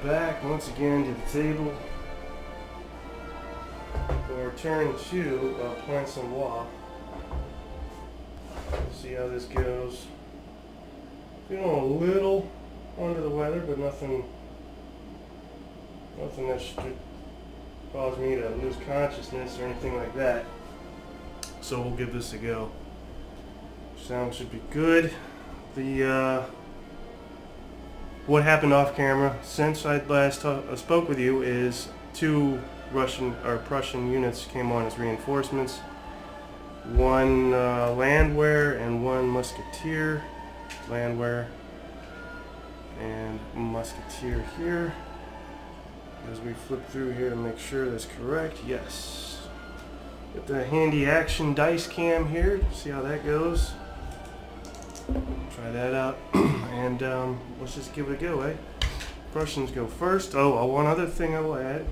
back once again to the table for turn 2 of Plancenoit. See how this goes. Feeling a little under the weather, but nothing that should cause me to lose consciousness or anything like that. So we'll give this a go. Sound should be good. What happened off camera since I last spoke with you is 2 Prussian units came on as reinforcements. 1 landwehr and 1 musketeer. Landwehr and musketeer here. As we flip through here to make sure that's correct. Yes. Got the handy action dice cam here. See how that goes. Try that out. And let's just give it a go, eh? Prussians go first. Oh, one other thing I will add.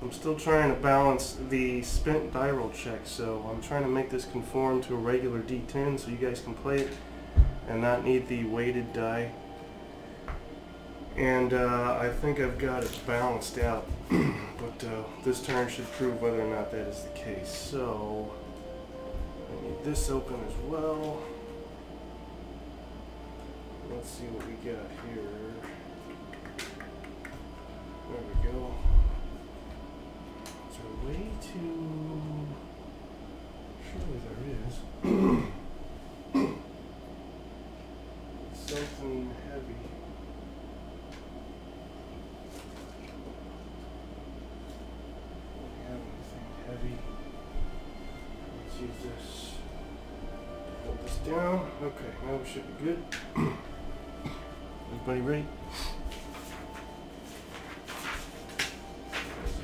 I'm still trying to balance the spent die roll check, so I'm trying to make this conform to a regular D10 so you guys can play it and not need the weighted die. And I think I've got it balanced out, but this turn should prove whether or not that is the case. So I need this open as well. Let's see what we got here. There we go. Is there a way to... Surely there is. Something heavy. Don't have anything heavy. Let's use this. Hold this down. Okay, now we should be good. Everybody ready?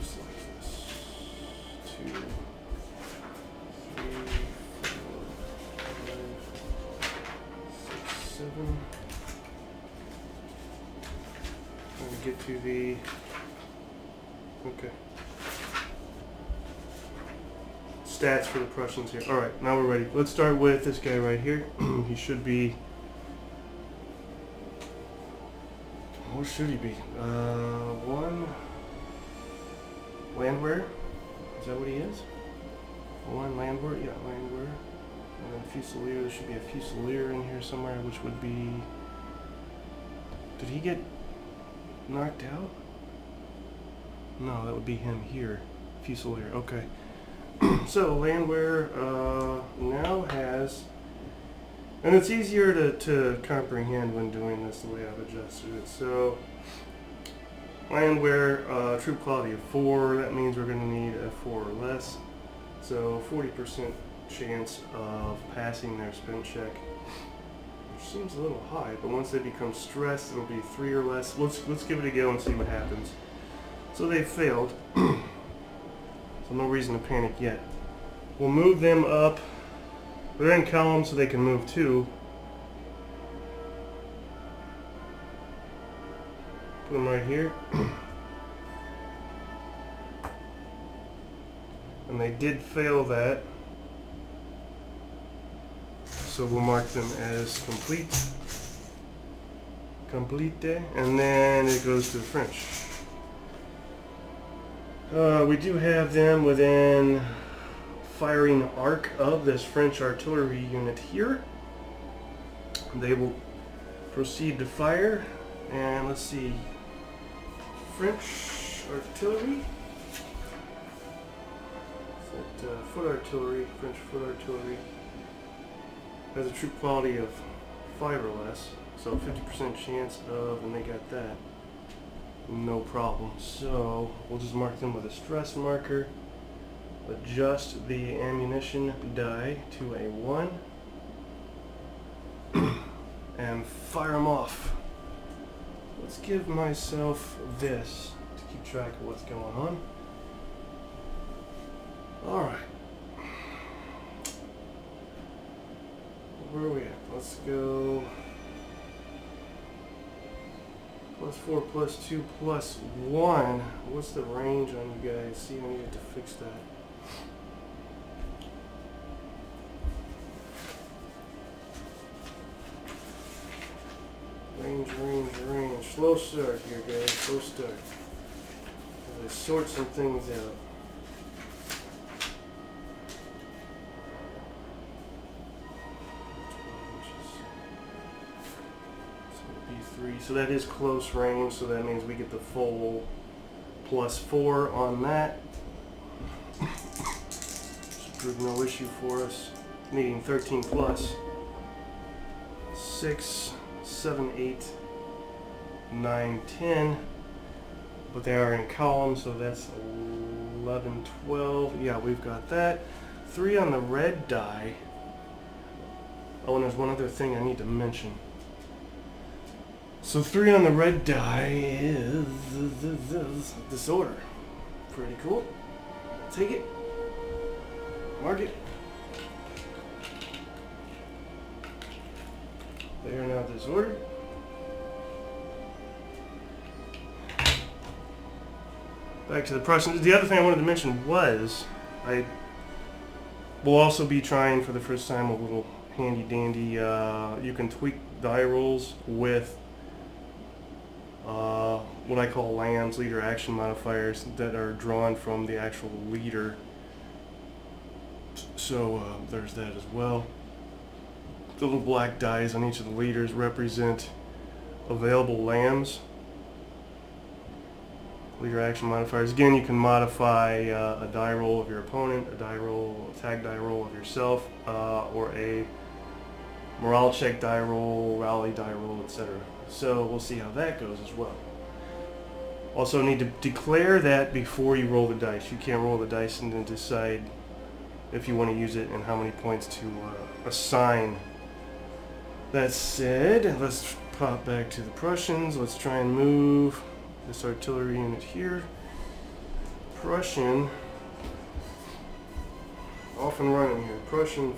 Just like this. 2, 3, 4, 5, 6, 7. When we get to the... Okay. Stats for the Prussians here. Alright, now we're ready. Let's start with this guy right here. He should be... What should he be? 1 landwehr. Is that what he is? 1 landwehr. Yeah, landwehr. And then fusilier. There should be a fusilier in here somewhere, which would be. Did he get knocked out? No, that would be him here. Fusilier. Okay. So landwehr now has. And it's easier to comprehend when doing this the way I've adjusted it. So, landwehr, troop quality of 4, that means we're going to need a 4 or less. So, 40% chance of passing their spin check, which seems a little high, but once they become stressed, it'll be 3 or less. Let's give it a go and see what happens. So, they failed. So, no reason to panic yet. We'll move them up. They're in column so they can move too. Put them right here. And they did fail that. So we'll mark them as complete. Complete. And then it goes to the French. We do have them within firing arc of this French artillery unit here. They will proceed to fire, and let's see, French artillery, foot artillery, French foot artillery has a troop quality of 5 or less, so 50% chance of, and they got that, no problem. So we'll just mark them with a stress marker. Adjust the ammunition die to a 1 and fire them off. Let's give myself this to keep track of what's going on. Alright. Where are we at? Let's go +4, +2, +1. What's the range on you guys? See, I need to fix that. Range range. Slow start here, guys. Slow start. As I sort some things out. So that is close range, so that means we get the full +4 on that. Should prove no issue for us. Needing 13 plus. 6, 7, 8, 9, 10. But they are in columns, so that's 11, 12. Yeah, we've got that. 3 on the red die. Oh, and there's one other thing I need to mention. So 3 on the red die is disorder. Pretty cool. Take it. Mark it. They are now disordered. Back to the Prussians. The other thing I wanted to mention was I will also be trying for the first time a little handy dandy. You can tweak die rolls with what I call LAMs, leader action modifiers, that are drawn from the actual leader. So there's that as well. The little black dies on each of the leaders represent available LAMs, leader action modifiers. Again, you can modify a die roll of your opponent, a die roll, a tag die roll of yourself, or a morale check die roll, rally die roll, etc. So we'll see how that goes as well. Also need to declare that before you roll the dice. You can't roll the dice and then decide if you want to use it and how many points to assign. That said, let's pop back to the Prussians. Let's try and move this artillery unit here. Prussian, off and running here. Prussian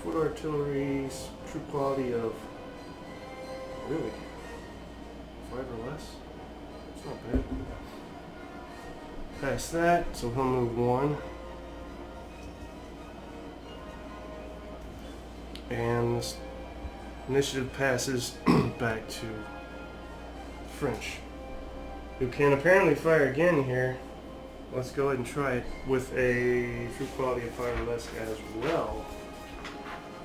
foot artillery, true quality of, really, 5 or less? It's not bad. Past that, so he'll move 1. And this initiative passes back to French, who can apparently fire again here. Let's go ahead and try it with a true quality of 5 or less as well,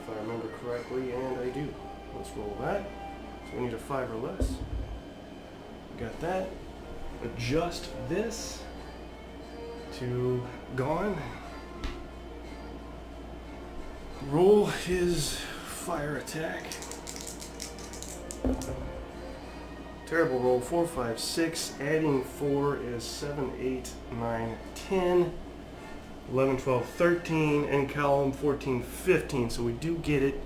if I remember correctly, and I do. Let's roll that. So we need a 5 or less. Got that. Adjust this to gone. Roll his fire attack. Terrible roll. 4, 5, 6. Adding 4 is 7, 8, 9, 10. 11, 12, 13. And column 14, 15. So we do get it.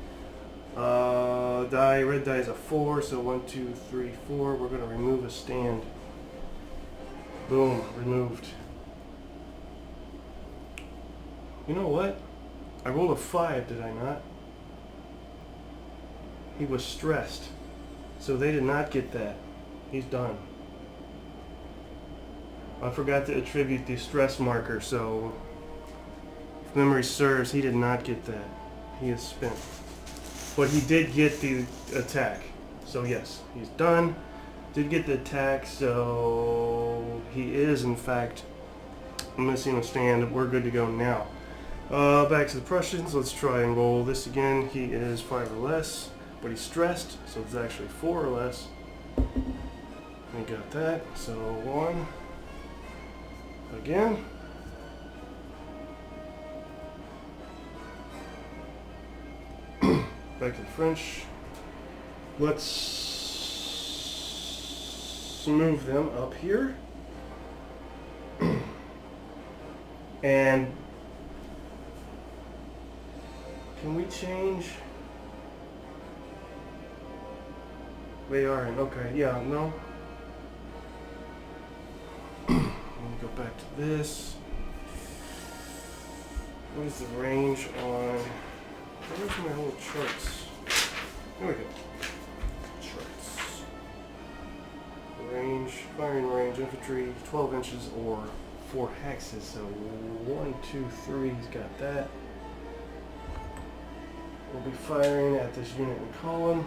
Red die is a 4, so 1, 2, 3, 4. We're going to remove a stand. Boom, removed. You know what? I rolled a 5, did I not? He was stressed, so they did not get that. He's done. I forgot to attribute the stress marker, so if memory serves, he did not get that. He is spent. But he did get the attack. So yes, he's done. Did get the attack, so he is in fact missing a stand. We're good to go now. Back to the Prussians. Let's try and roll this again. He is 5 or less, but he's stressed, so it's actually 4 or less. We got that. So 1 again. Back to the French. Let's move them up here. And can we change? They are in. Okay, yeah, no. Let me go back to this. What is the range on? Where's my whole charts? Here we go. Charts. Range, firing range, infantry, 12 inches or 4 hexes. So 1, 2, 3, he's got that. We'll be firing at this unit in column.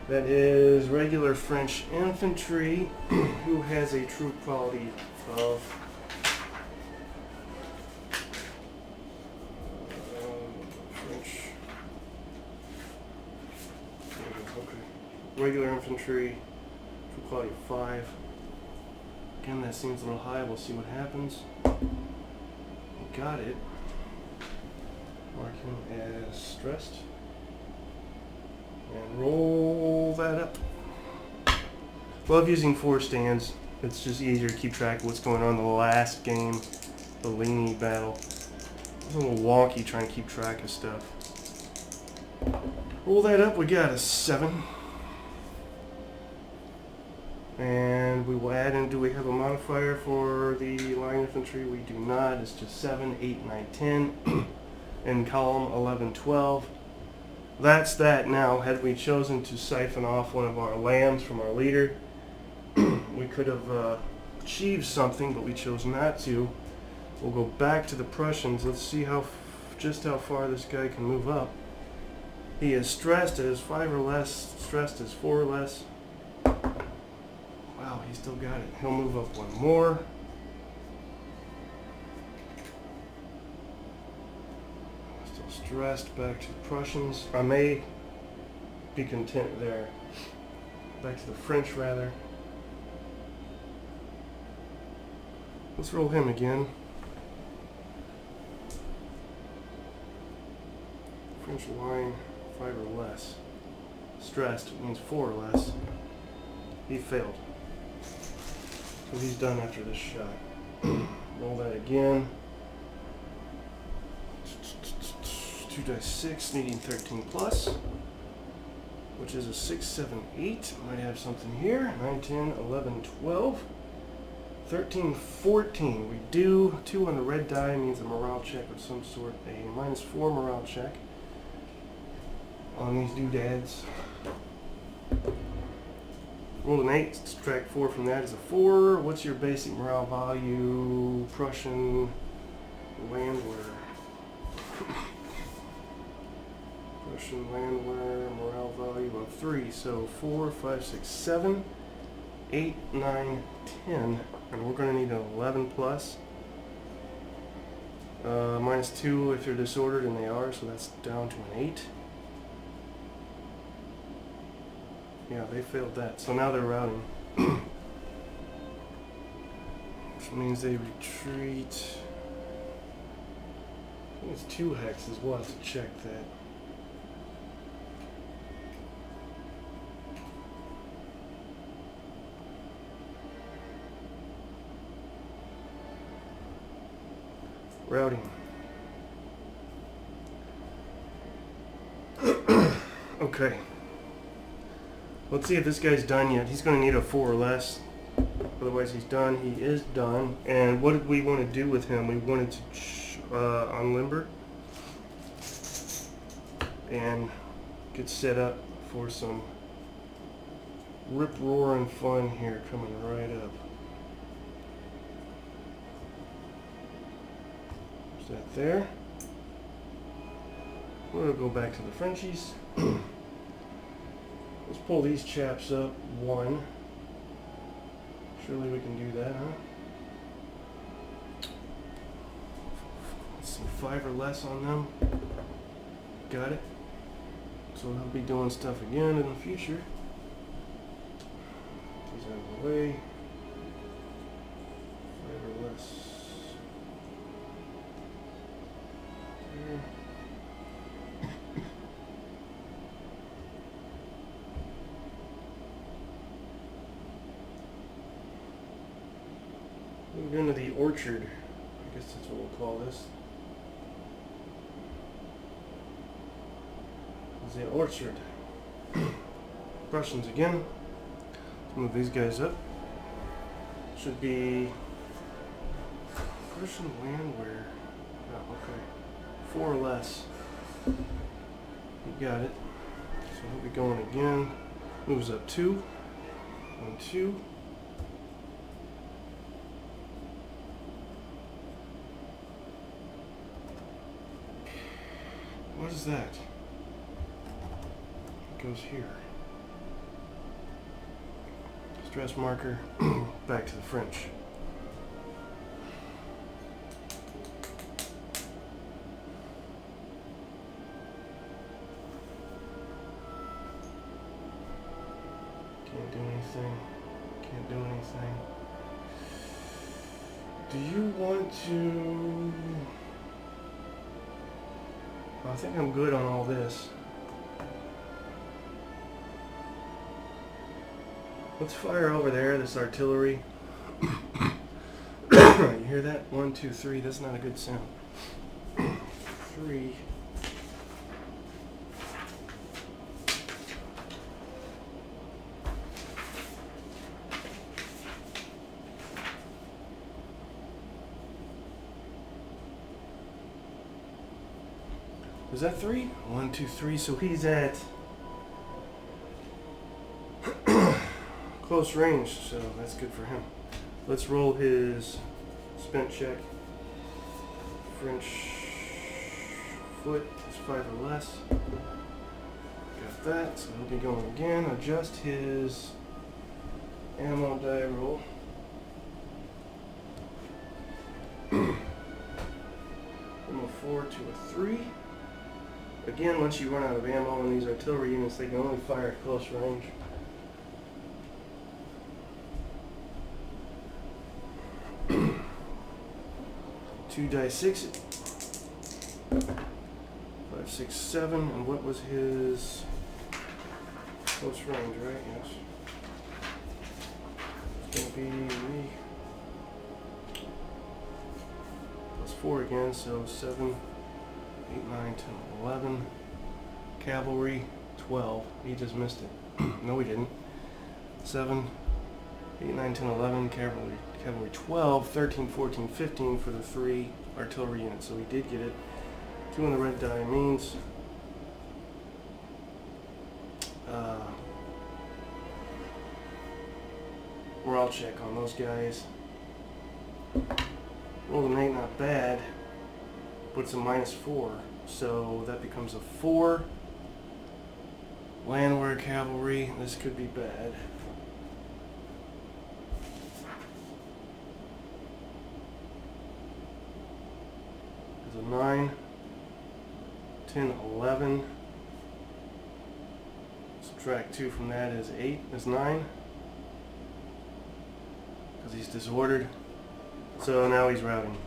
That is regular French infantry who has a troop quality of French. Okay. Regular infantry, troop quality of 5. Again, that seems a little high. We'll see what happens. We got it. Mark him as stressed. And roll that up. Love using 4 stands. It's just easier to keep track of what's going on in the last game, the Leany battle. It's a little wonky trying to keep track of stuff. Roll that up, we got a 7. And we will add in, do we have a modifier for the line infantry? We do not. It's just 7, 8, 9, 10. In column 11, 12. That's that. Now, had we chosen to siphon off one of our lambs from our leader, we could have achieved something, but we chose not to. We'll go back to the Prussians. Let's see just how far this guy can move up. He is stressed as 5 or less, stressed as 4 or less. Wow, he still got it. He'll move up 1 more. Stressed back to the Prussians. I may be content there. Back to the French, rather. Let's roll him again. French line, 5 or less. Stressed means 4 or less. He failed. So he's done after this shot. Roll that again. 2 dice 6, needing 13 plus, which is a 6, 7, 8. Might have something here. 9, 10, 11, 12, 13, 14. We do 2 on the red die, means a morale check of some sort. A -4 morale check on these doodads. Rolled an 8, subtract 4 from that is a 4. What's your basic morale value? Prussian landwehr. Prussian landwehr, morale value of 3. So 4, 5, 6, 7, 8, 9, 10. And we're going to need an 11 plus. -2 if they're disordered, and they are, so that's down to an 8. Yeah, they failed that. So now they're routing. Which means they retreat. I think it's 2 hexes. We'll have to check that. Routing. Okay. Let's see if this guy's done yet. He's going to need a 4 or less. Otherwise he's done. He is done. And what did we want to do with him? We wanted to unlimber and get set up for some rip-roaring fun here coming right up. Is that there? We'll go back to the Frenchies. Let's pull these chaps up 1. Surely we can do that, huh? Let's see, 5 or less on them. Got it. So they'll be doing stuff again in the future. These out of the way. 5 or less. There. Move into the orchard. I guess that's what we'll call this. The orchard. Prussians again. Let's move these guys up. Should be Prussian landwehr. Oh, okay. 4 or less. You got it. So he'll be going again. Moves up 2. 1, 2. What is that? It goes here. stress marker. Back to the French. Can't do anything. Can't do anything. Do you want to... I think I'm good on all this. Let's fire over there, this artillery. You hear that? 1, 2, 3. That's not a good sound. 3. Was that 3? 1, 2, 3. So he's at close range, so that's good for him. Let's roll his spent check. French foot is 5 or less. Got that, so he'll be going again. Adjust his ammo die roll. From a 4 to a 3. Again, once you run out of ammo in these artillery units, they can only fire at close range. Two die 6. 5, 6, 7. And what was his close range, right? Yes. It's going to be plus 4 again, so 7, 8, 9, 10, 11. Cavalry, 12. He just missed it. No, he didn't. 7, 8, 9, 10, 11. Cavalry 12. 13, 14, 15 for the 3 artillery units. So he did get it. 2 on the red die means morale check on those guys. Rolled an 8, not bad. But it's a -4, so that becomes a 4. Landwehr cavalry, this could be bad. It's a 9, 10, 11. Subtract 2 from that is 8, is 9. Because he's disordered. So now he's routing.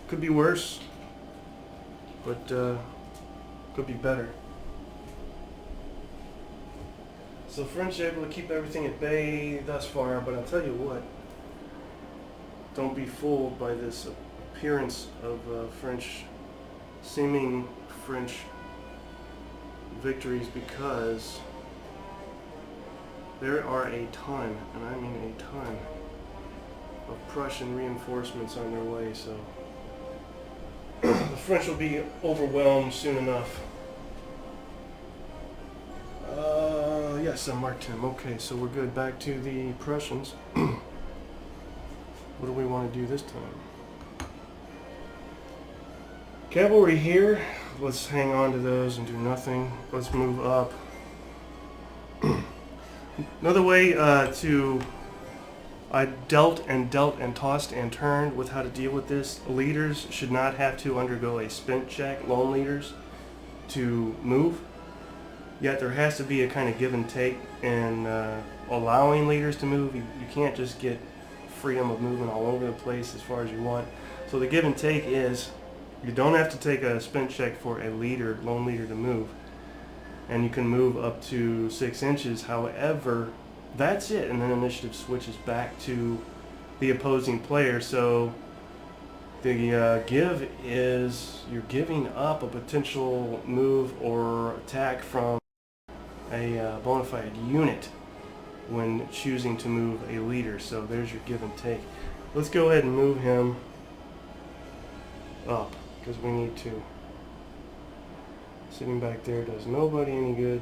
Could be worse. But could be better. So French are able to keep everything at bay thus far, but I'll tell you what, don't be fooled by this appearance of seeming French victories, because there are a ton, and I mean a ton, of Prussian reinforcements on their way, so the French will be overwhelmed soon enough. Yes, I marked him. Okay, so we're good. Back to the Prussians. What do we want to do this time? Cavalry here. Let's hang on to those and do nothing. Let's move up. Another way I dealt and tossed and turned with how to deal with this. Leaders should not have to undergo a spent check, lone leaders, to move. Yet there has to be a kind of give and take in allowing leaders to move. You can't just get freedom of movement all over the place as far as you want. So the give and take is you don't have to take a spent check for a leader, lone leader, to move. And you can move up to 6 inches. However, that's it, and then initiative switches back to the opposing player. So the give is you're giving up a potential move or attack from a bona fide unit when choosing to move a leader. So there's your give and take. Let's go ahead and move him up because we need to. Sitting back there does nobody any good.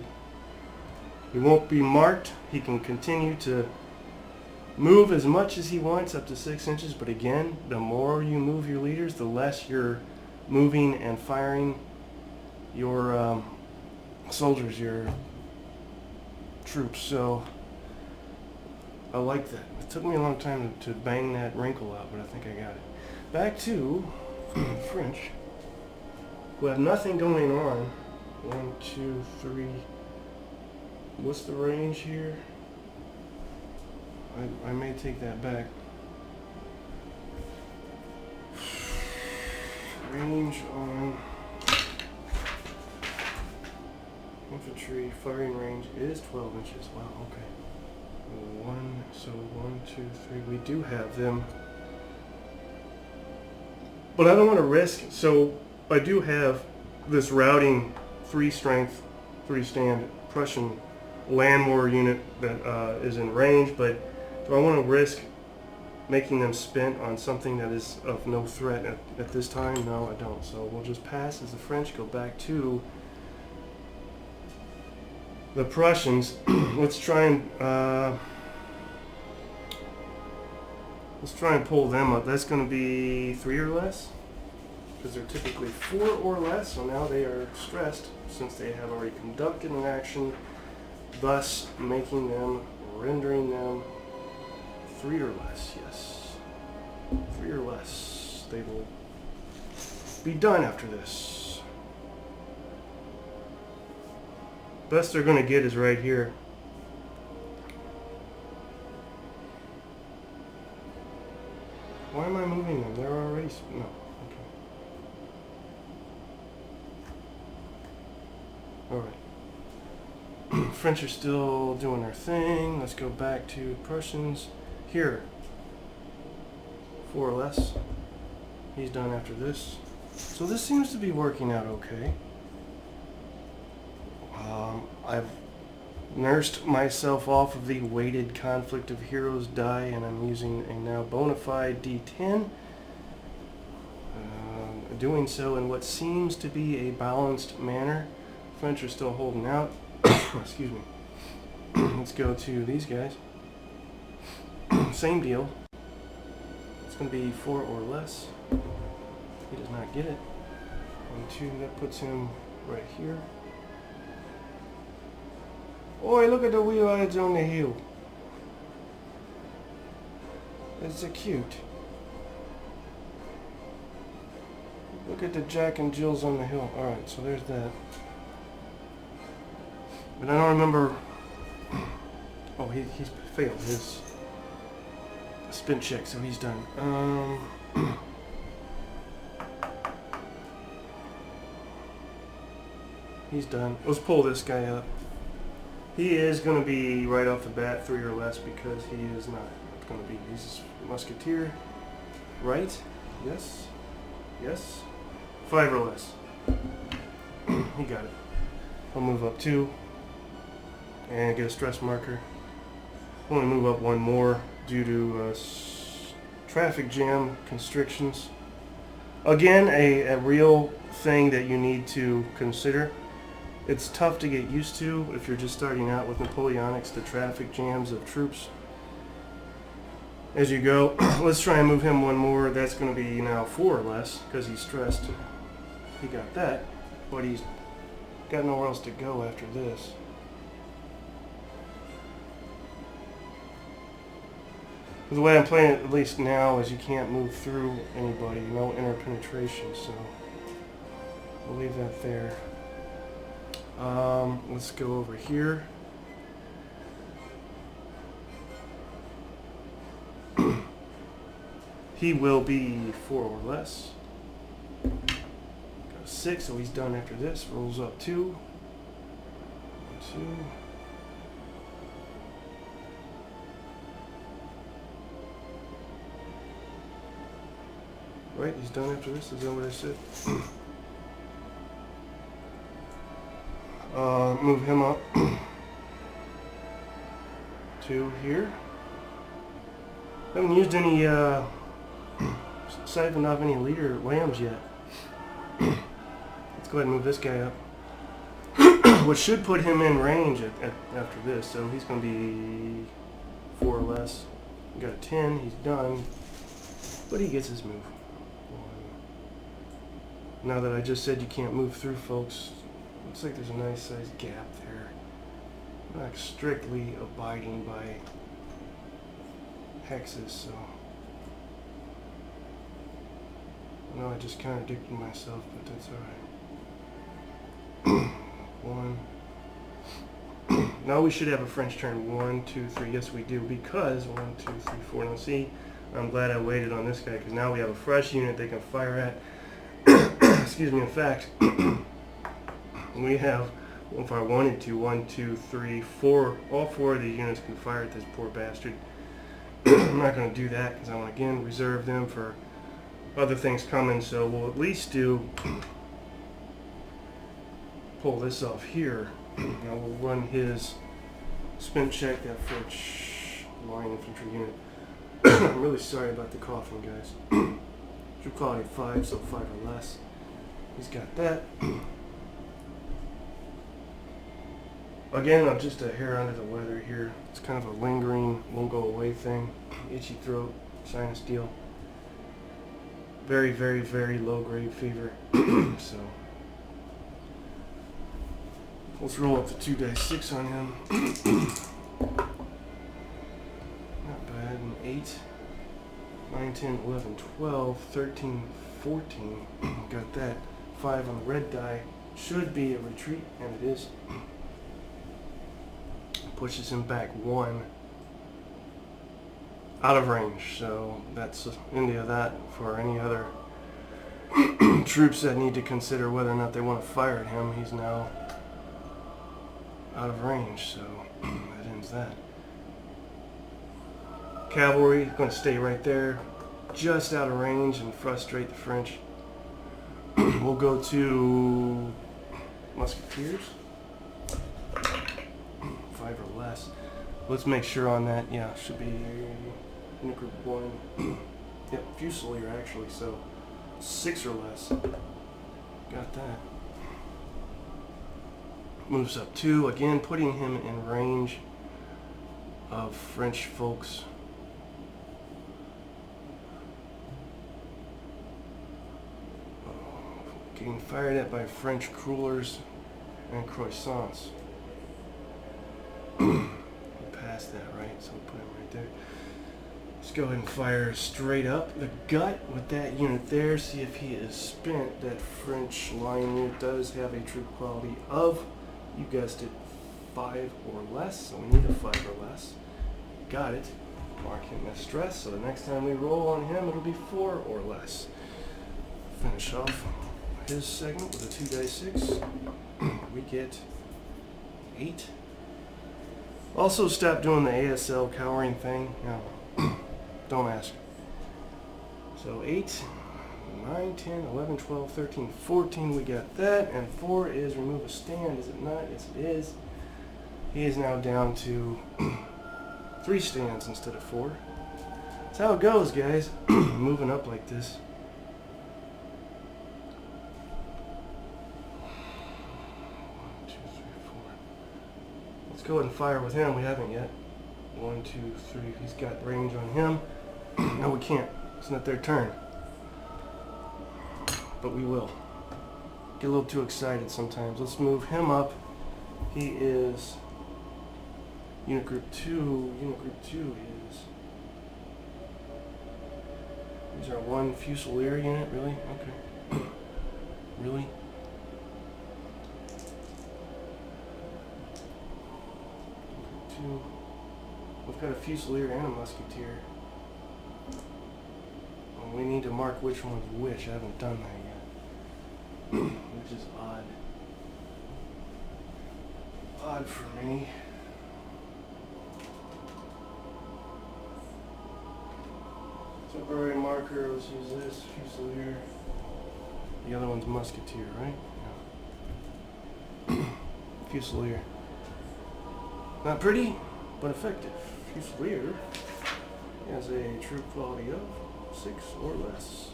He won't be marked. He can continue to move as much as he wants, up to 6 inches, but again, the more you move your leaders, the less you're moving and firing your soldiers, your troops. So I like that. It took me a long time to bang that wrinkle out, but I think I got it. Back to French, who have nothing going on. 1, 2, 3. What's the range here? I may take that back. Range on infantry firing range is 12 inches. Wow, okay. 1, 2, 3. We do have them. But I don't want to risk, so I do have this routing 3 strength, 3 stand Prussian land war unit that is in range, but do I want to risk making them spent on something that is of no threat at this time? No, I don't. So we'll just pass as the French go back to the Prussians. Let's try and pull them up. That's going to be 3 or less, because they're typically 4 or less. So now they are stressed since they have already conducted an action, thus rendering them 3 or less. Yes, 3 or less. They will be done after this. Best they're going to get is right here. Why am I moving them? They're already... No. Okay. Alright. French are still doing their thing. Let's go back to Prussians. Here. 4 or less. He's done after this. So this seems to be working out okay. I've nursed myself off of the weighted conflict of heroes die, and I'm using a now bona fide D10. Doing so in what seems to be a balanced manner. French are still holding out. Excuse me. Let's go to these guys. Same deal. It's going to be 4 or less. He does not get it. 1, 2, that puts him right here. Oi, look at the wheel heads on the hill. It's so cute. Look at the Jack and Jills on the hill. Alright, so there's that. But I don't remember... Oh, he's failed his spin check, so he's done. He's done. Let's pull this guy up. He is going to be right off the bat 3 or less, because he is not going to be. He's a musketeer. Right? Yes. Yes. 5 or less. He got it. I'll move up 2 and get a stress marker. I'll only move up 1 more due to traffic jam constrictions. Again, a real thing that you need to consider. It's tough to get used to if you're just starting out with Napoleonics, the traffic jams of troops. As you go, let's try and move him 1 more. That's going to be now 4 or less, because he's stressed. He got that, but he's got nowhere else to go after this. The way I'm playing it, at least now, is you can't move through anybody, no interpenetration, so we'll leave that there. Let's go over here. He will be 4 or less. Got a 6, so he's done after this. Rolls up 2. 1, 2. Right, he's done after this. Is that what I said? Move him up to here. Haven't used any siphoned off any leader lambs yet. Let's go ahead and move this guy up, which should put him in range after this. So he's going to be 4 or less. We got a 10. He's done, but he gets his move. Now that I just said you can't move through, folks, looks like there's a nice sized gap there. I'm not strictly abiding by hexes, so I know I just contradicted myself, but that's alright. 1. Now we should have a French turn. 1, 2, 3. Yes, we do, because 1, 2, 3, 4. Now see, I'm glad I waited on this guy, because now we have a fresh unit they can fire at. Excuse me. In fact, we have, if I wanted to, 1, 2, 3, 4. All 4 of these units can fire at this poor bastard. I'm not going to do that because I want to again reserve them for other things coming. So we'll at least pull this off here. Now we'll run his spin check, that French line infantry unit. I'm really sorry about the coughing, guys. True quality 5, so 5 or less. He's got that. Again, I'm just a hair under the weather here. It's kind of a lingering, won't go away thing. Itchy throat, sinus deal. Very, very, very low grade fever. So let's roll up the 2 dice 6 on him. Not bad. An 8, 9, 10, 11, 12, 13, 14. Got that. 5 on the red die. Should be a retreat, and it is. Pushes him back 1 out of range, so that's the end of that. For any other troops that need to consider whether or not they want to fire at him, he's now out of range, so that ends that. Cavalry going to stay right there, just out of range, and frustrate the French. We'll go to musketeers. 5 or less. Let's make sure on that. Yeah, should be unit group 1. Yep, Fusilier actually, so 6 or less. Got that. Moves up 2, again putting him in range of French folks. Getting fired at by French crullers and croissants. Past that, right? So we'll put him right there. Let's go ahead and fire straight up the gut with that unit there. See if he is spent. That French line unit does have a troop quality of, you guessed it, 5 or less. So we need a 5 or less. Got it. Mark him as stress. So the next time we roll on him, it'll be 4 or less. Finish off his segment with a 2 dice 6. We get 8. Also, stop doing the ASL cowering thing. No, don't ask. So 8, 9, 10, 11, 12, 13, 14. We got that. And 4 is remove a stand. Is it not? Yes, it is. He is now down to 3 stands instead of 4. That's how it goes, guys. Moving up like this. Go ahead and fire with him. We haven't yet. 1, 2, 3. He's got range on him. No, we can't. It's not their turn. But we will. Get a little too excited sometimes. Let's move him up. He is unit group 2. Unit group 2 is... These are 1 Fusilier unit, really? Okay. Really? We've got a Fusilier and a Musketeer. And we need to mark which one's which. I haven't done that yet. Which is odd. Odd for me. Temporary marker, let's use this, Fusilier. The other one's Musketeer, right? Yeah. Fusilier. Not pretty, but effective. Fusilier has a true quality of 6 or less.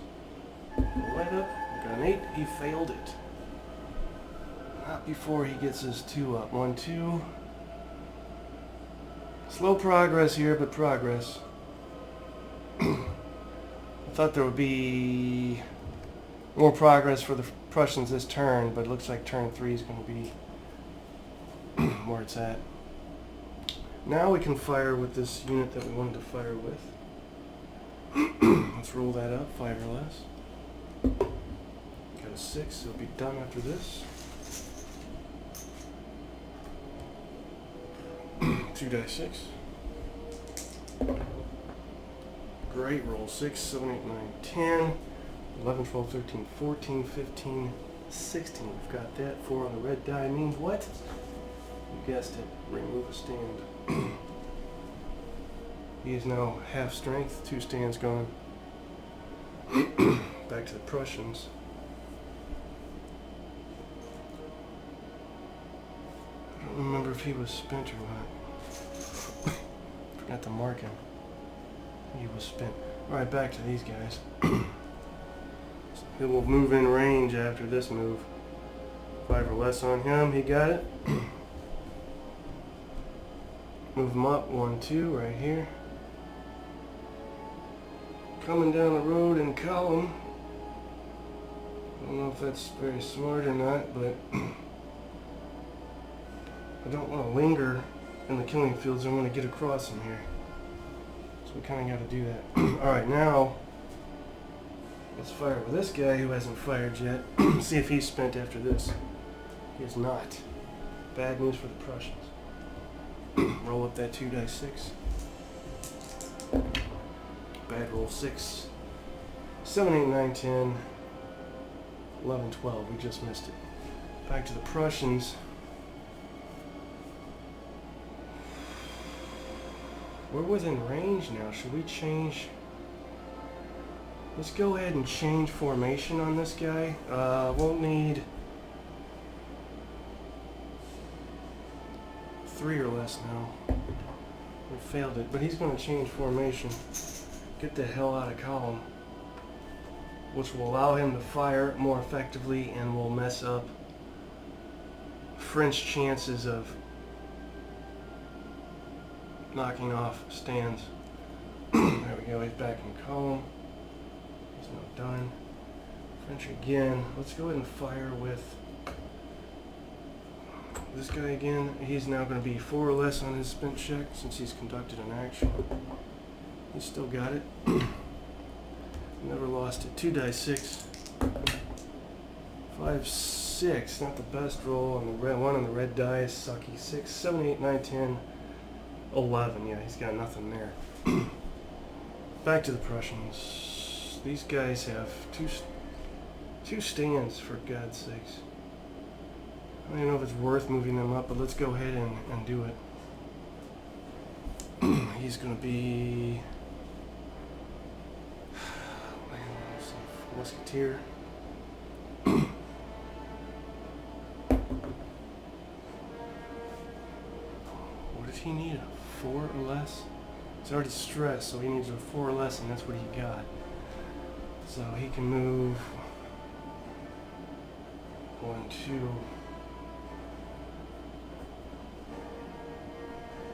Light up, got an 8, he failed it. Not before he gets his 2 up. 1, 2. Slow progress here, but progress. I thought there would be more progress for the Prussians this turn, but it looks like turn 3 is going to be where it's at. Now we can fire with this unit that we wanted to fire with. Let's roll that up, 5 or less. Got a 6, it'll be done after this. 2 dice 6. Great roll. 6, 7, 8, 9, 10, 11, 12, 13, 14, 15, 16. We've got that. 4 on the red die means what? You guessed it. Remove a stand. He is now half strength. 2 stands gone. Back to the Prussians. I don't remember if he was spent or not. Forgot to mark him. He was spent. Alright, back to these guys. He will move in range after this move. 5 or less on him. He got it. Move him up. 1, 2, right here. Coming down the road in column. I don't know if that's very smart or not, but I don't want to linger in the killing fields. I want to get across him here. So we kind of got to do that. Alright, now let's fire with this guy who hasn't fired yet. See if he's spent after this. He is not. Bad news for the Prussians. Roll up that 2 dice 6. Bad roll. 6, 7, 8, 9, 10, 11, 12. We just missed it. Back to the Prussians. We're within range now. Should we change? Let's go ahead and change formation on this guy. Won't need 3 or less now. We failed it, but he's going to change formation. Get the hell out of column, which will allow him to fire more effectively and will mess up French chances of knocking off stands. There we go, he's back in column. He's not done. French again. Let's go ahead and fire with this guy again. He's now going to be 4 or less on his spent check since he's conducted an action. He's still got it. Never lost it. 2 dice 6. 5, 6. Not the best roll on the red one on the red die is sucky. 6, 7, 8, 9, 10, 11. Yeah, he's got nothing there. Back to the Prussians. These guys have two stands, for God's sakes. I don't even know if it's worth moving them up, but let's go ahead and do it. He's going to be Musketeer. What does he need? A 4 or less? It's already stressed, so he needs a 4 or less, and that's what he got. So he can move 1, 2.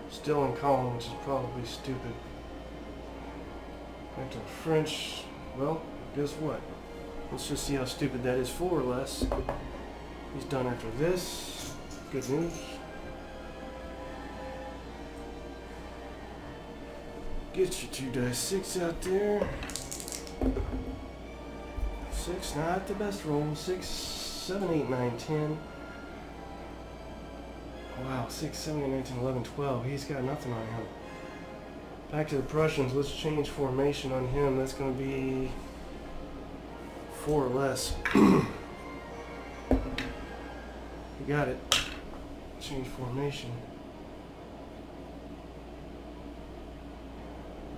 Still in column, which is probably stupid. Back to the French. Well, guess what? Let's just see how stupid that is. 4 or less. He's done after this. Good news. Get your 2 dice 6 out there. 6, not the best roll. 6, 7, 8, 9, 10. Wow, 6, 7, 8, 9, 10, 11, 12. He's got nothing on him. Back to the Prussians. Let's change formation on him. That's going to be 4 or less. You got it. Change formation.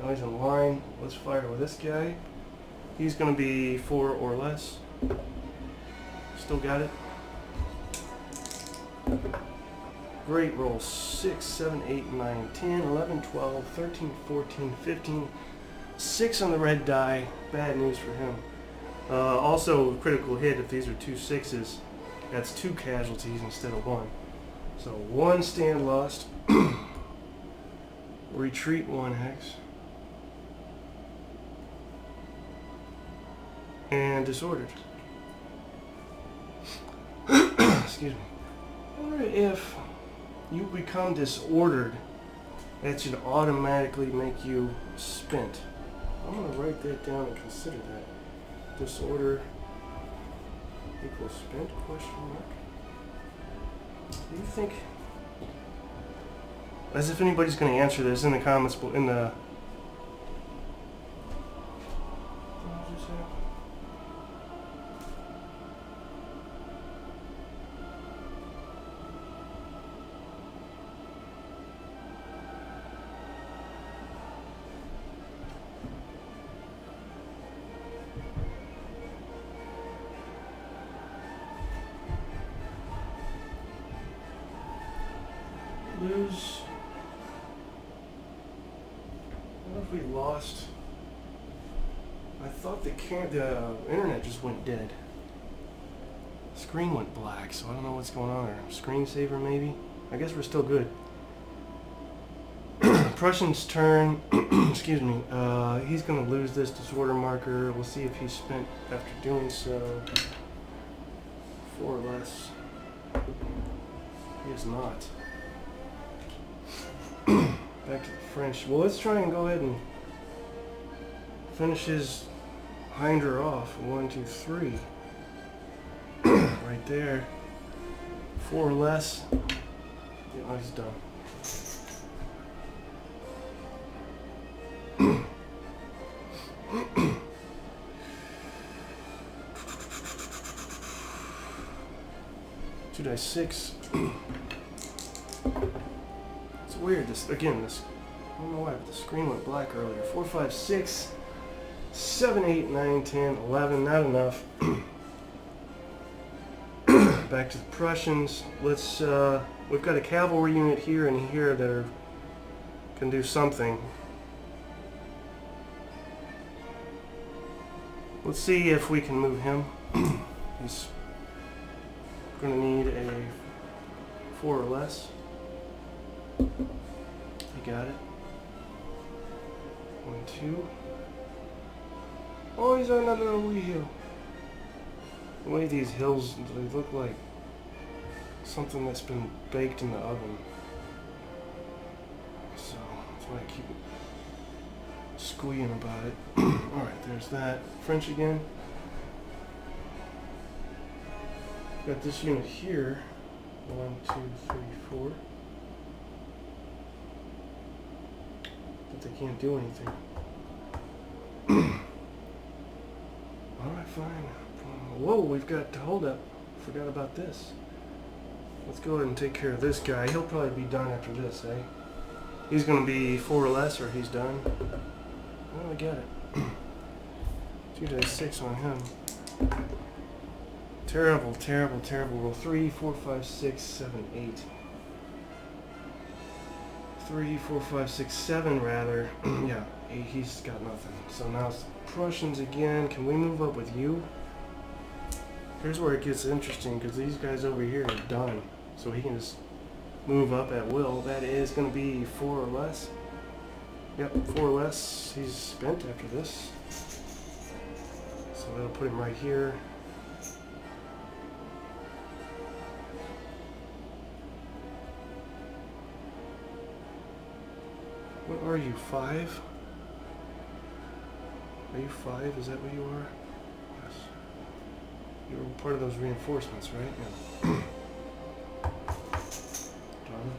Now he's in line. Let's fire with this guy. He's going to be 4 or less. Still got it. Great roll. 6, 7, 8, 9, 10, 11, 12, 13, 14, 15. 6 on the red die. Bad news for him. Also, critical hit if these are 2 6s. That's 2 casualties instead of 1. So 1 stand lost. Retreat 1 hex. And disordered. Excuse me. I wonder if you become disordered, that should automatically make you spent. I'm going to write that down and consider that. Disorder equals spent, question mark. Do you think, as if anybody's going to answer this in the comments, in the, what did you say? Lose. What if we lost? I thought the internet just went dead. The screen went black, so I don't know what's going on there. Screensaver maybe? I guess we're still good. Prussian's turn. Excuse me. He's going to lose this disorder marker. We'll see if he's spent after doing so. 4 or less. He is not. Back to the French. Well, let's try and go ahead and finish his hinder off. 1, 2, 3. Right there. 4 or less. Yeah, he's done. Two dice 6. It's weird. This again. This I don't know why, but the screen went black earlier. 4, 5, 6, 7, 8, 9, 10, 11. Not enough. Back to the Prussians. Let's. We've got a cavalry unit here and here that can do something. Let's see if we can move him. He's going to need a 4 or less. You got it. 1, 2. Oh, he's on another wee hill. The way these hills, they look like something that's been baked in the oven. So that's why I keep squealing about it. Alright, there's that. French again. Got this unit here. 1, 2, 3, 4. But they can't do anything. Alright, fine. Whoa, we've got, hold up. Forgot about this. Let's go ahead and take care of this guy. He'll probably be done after this, eh? He's going to be 4 or less, or he's done. Well, I get it. 2 dice 6 on him. Terrible, terrible, terrible roll. 3, 4, 5, 6, 7, 8. 3, 4, 5, 6, 7 rather. Yeah, 8, he's got nothing. So now it's Prussians again. Can we move up with you? Here's where it gets interesting, because these guys over here are done. So he can just move up at will. That is going to be 4 or less. Yep, 4 or less. He's spent after this. So that'll put him right here. What are you, 5? Are you 5? Is that what you are? Yes. You're part of those reinforcements, right? Yeah. Done.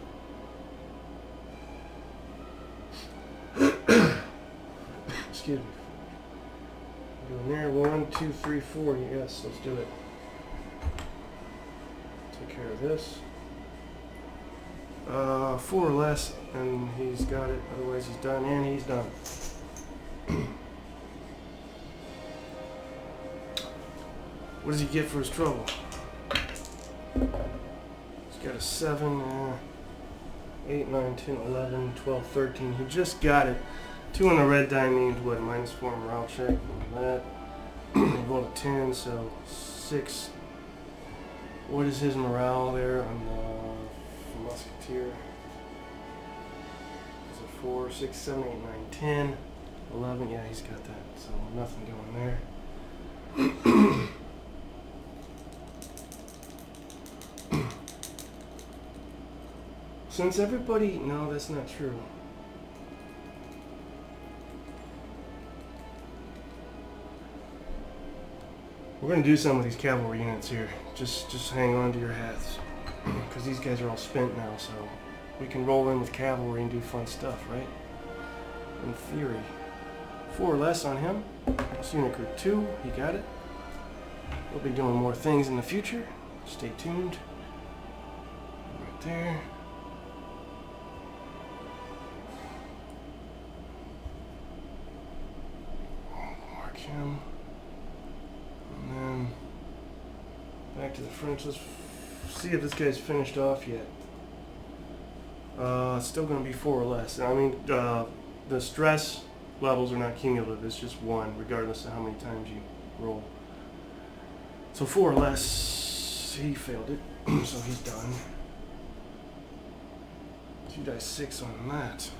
Excuse me. Go in there. 1, 2, 3, 4. Yes, let's do it. Take care of this. 4 or less, and he's got it. Otherwise, he's done, and he's done. What does he get for his trouble? He's got a 7, 8, 9, 10, 11, 12, 13. He just got it. 2 on the red die means what? -4 morale check on that. He rolled a 10, so 6. What is his morale there on the Musketeer? Is it 4, 6, 7, 8, 9, 10, 11? Yeah, he's got that. So nothing going there. Since everybody... No, that's not true. We're gonna do some of these cavalry units here. Just hang on to your hats, because these guys are all spent now. So we can roll in with cavalry and do fun stuff, right? In theory. 4 or less on him. That's unit group 2. He got it. We'll be doing more things in the future. Stay tuned. Right there. Mark him. And then back to the French. Let's see if this guy's finished off yet. It's still going to be 4 or less. I mean, the stress levels are not cumulative. It's just 1, regardless of how many times you roll. So 4 or less, he failed it, so he's done. 2 dice 6 on that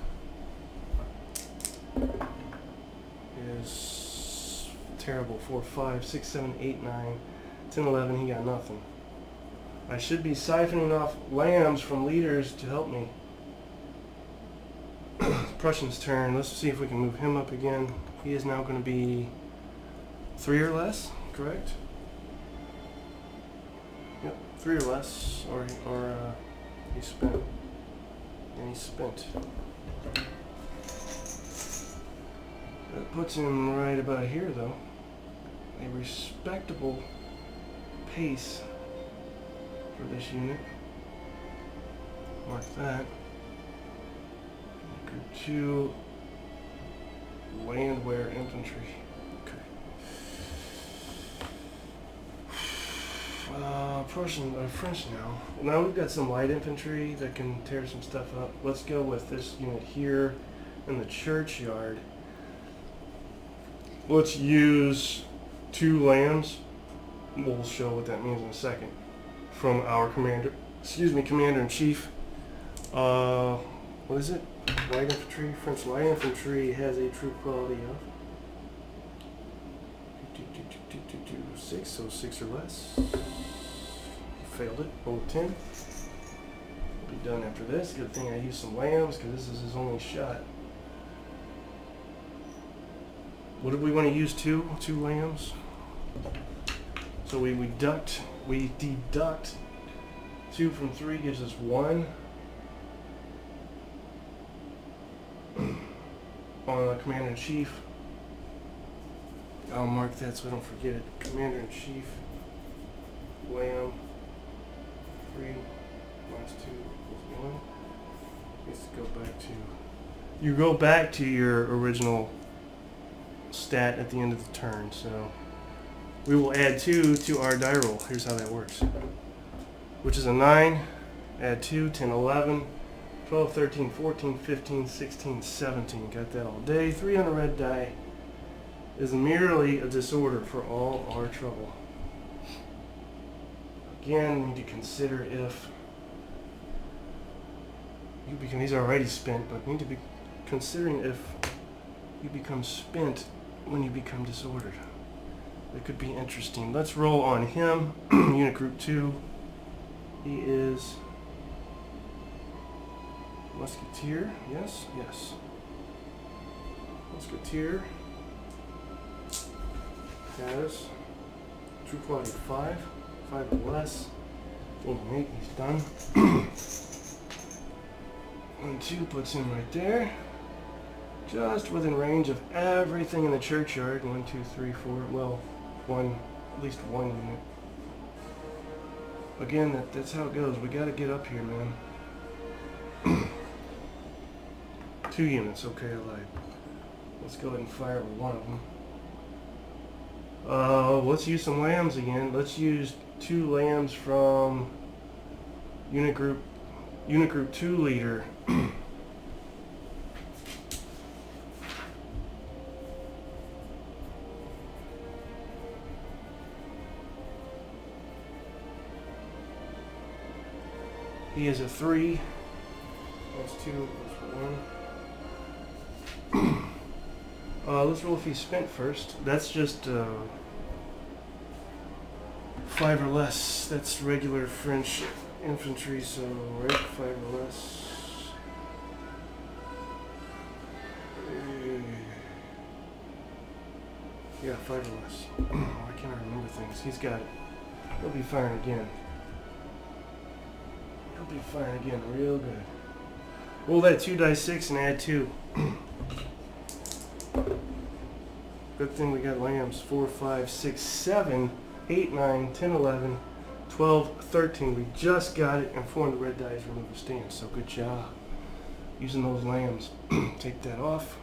is terrible. 4, 5, 6, 7, 8, 9, 10, 11. He got nothing. I should be siphoning off lambs from leaders to help me. Prussian's turn. Let's see if we can move him up again. He is now going to be 3 or less, correct? Yep, 3 or less, or he's spent. And he's spent. That puts him right about here, though. A respectable pace for this unit. Mark that. Group 2, landwear infantry. Okay. Prussian or French now. Now we've got some light infantry that can tear some stuff up. Let's go with this unit here in the churchyard. Let's use 2 lambs. We'll show what that means in a second. From our commander-in-chief. What is it? Light infantry. French light infantry has a troop quality of 6, so 6 or less. He failed it. Roll 10. We'll be done after this. Good thing I used some lambs because this is his only shot. What did we want to use? 2 lambs. So we deduct 2 from 3 gives us 1. On Commander-in-Chief. I'll mark that so I don't forget it. Commander-in-Chief. Lamb. 3 minus 2 equals 1. Needs to go back to... You go back to your original stat at the end of the turn, so... We will add 2 to our die roll. Here's how that works. Which is a 9. Add 2, 10, 11. 12, 13, 14, 15, 16, 17. Got that all day. 3 on a red die is merely a disorder for all our trouble. Again, we need to consider if you become, he's already spent, but need to be considering if you become spent when you become disordered. That could be interesting. Let's roll on him. Unit group 2. He is Musketeer, yes. Musketeer has true quality of 5 or less. 8, he's done. 1, 2 puts him right there. Just within range of everything in the churchyard. 1, 2, 3, 4, well, at least one unit. Again, that's how it goes. We gotta get up here, man. 2 units, okay, I lied. Let's go ahead and fire with 1 of them. Let's use some lambs again. Let's use 2 lambs from unit group 2 leader. He is a 3. That's 2 plus 1. Let's roll if he's spent first. That's just 5 or less. That's regular French infantry, so right, 5 or less. Yeah, 5 or less. Why can't I remember things? He's got it. He'll be firing again. He'll be firing again real good. Roll that 2 dice 6 and add 2. Good thing we got lambs. 4, 5, 6, 7, 8, 9, 10, 11, 12, 13. We just got it, and 4 on the red dice remove a stand. So good job. Using those lambs. Take that off.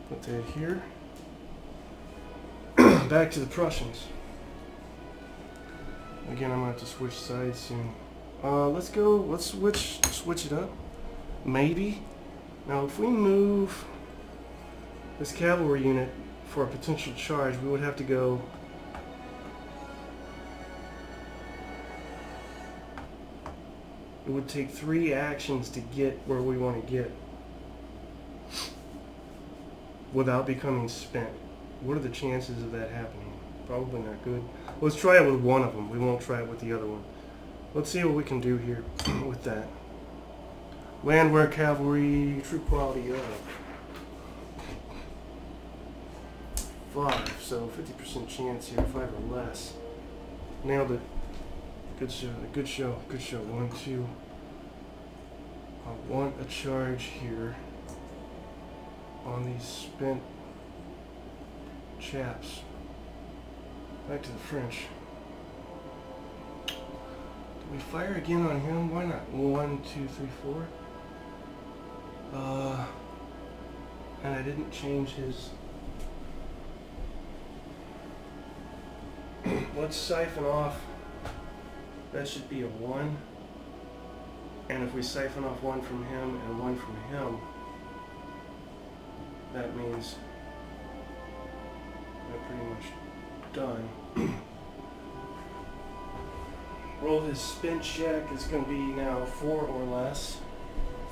Put that here. Back to the Prussians. Again, I'm gonna have to switch sides soon. Let's go. Let's switch it up. Maybe. Now, if we move this cavalry unit for a potential charge, we would have to go. It would take 3 actions to get where we want to get without becoming spent. What are the chances of that happening? Probably not good. Let's try it with one of them. We won't try it with the other one. Let's see what we can do here with that. Landwehr cavalry, troop quality of 5. So 50% chance here, 5 or less. Nailed it. Good show, good show, good show. 1, 2. I want a charge here on these spent chaps. Back to the French. Do we fire again on him? Why not? 1, 2, 3, 4. And I didn't change his. Let's siphon off. That should be a 1. And if we siphon off 1 from him and 1 from him, that means we're pretty much done. Roll his spin check is going to be now 4 or less.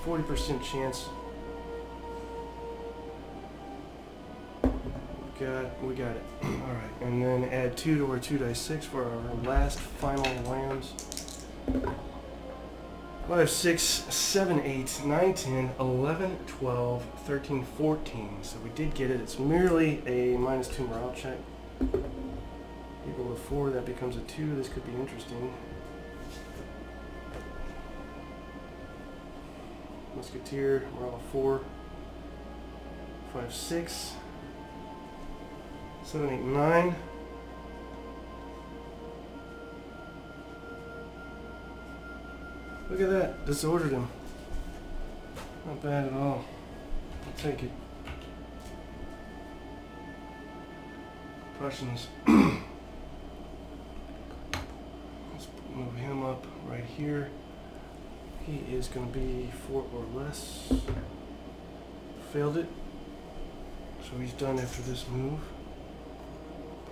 40% chance. We got it. Alright, and then add 2 to our 2 dice 6 for our last final lambs. 5, 6, 7, 8, 9, 10, 11, 12, 13, 14. So we did get it. It's merely a -2 morale check. Equal to 4, that becomes a 2. This could be interesting. Musketeer, morale 4. 5, 6. 7, 8, 9. Look at that. Disordered him. Not bad at all. I'll take it. Prussians. Let's move him up right here. He is going to be 4 or less. Failed it. So he's done after this move.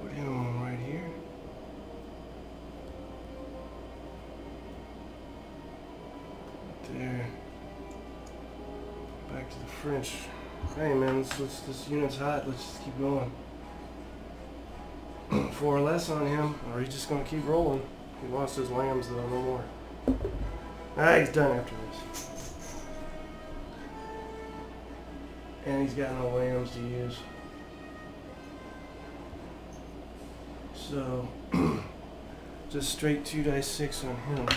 Put him right here. There. Back to the French. Hey man, this unit's hot. Let's just keep going. 4 or less on him, or he's just gonna keep rolling. He lost his lambs though, no more. He's done after this. And he's got no lambs to use. So just straight 2 dice 6 on him.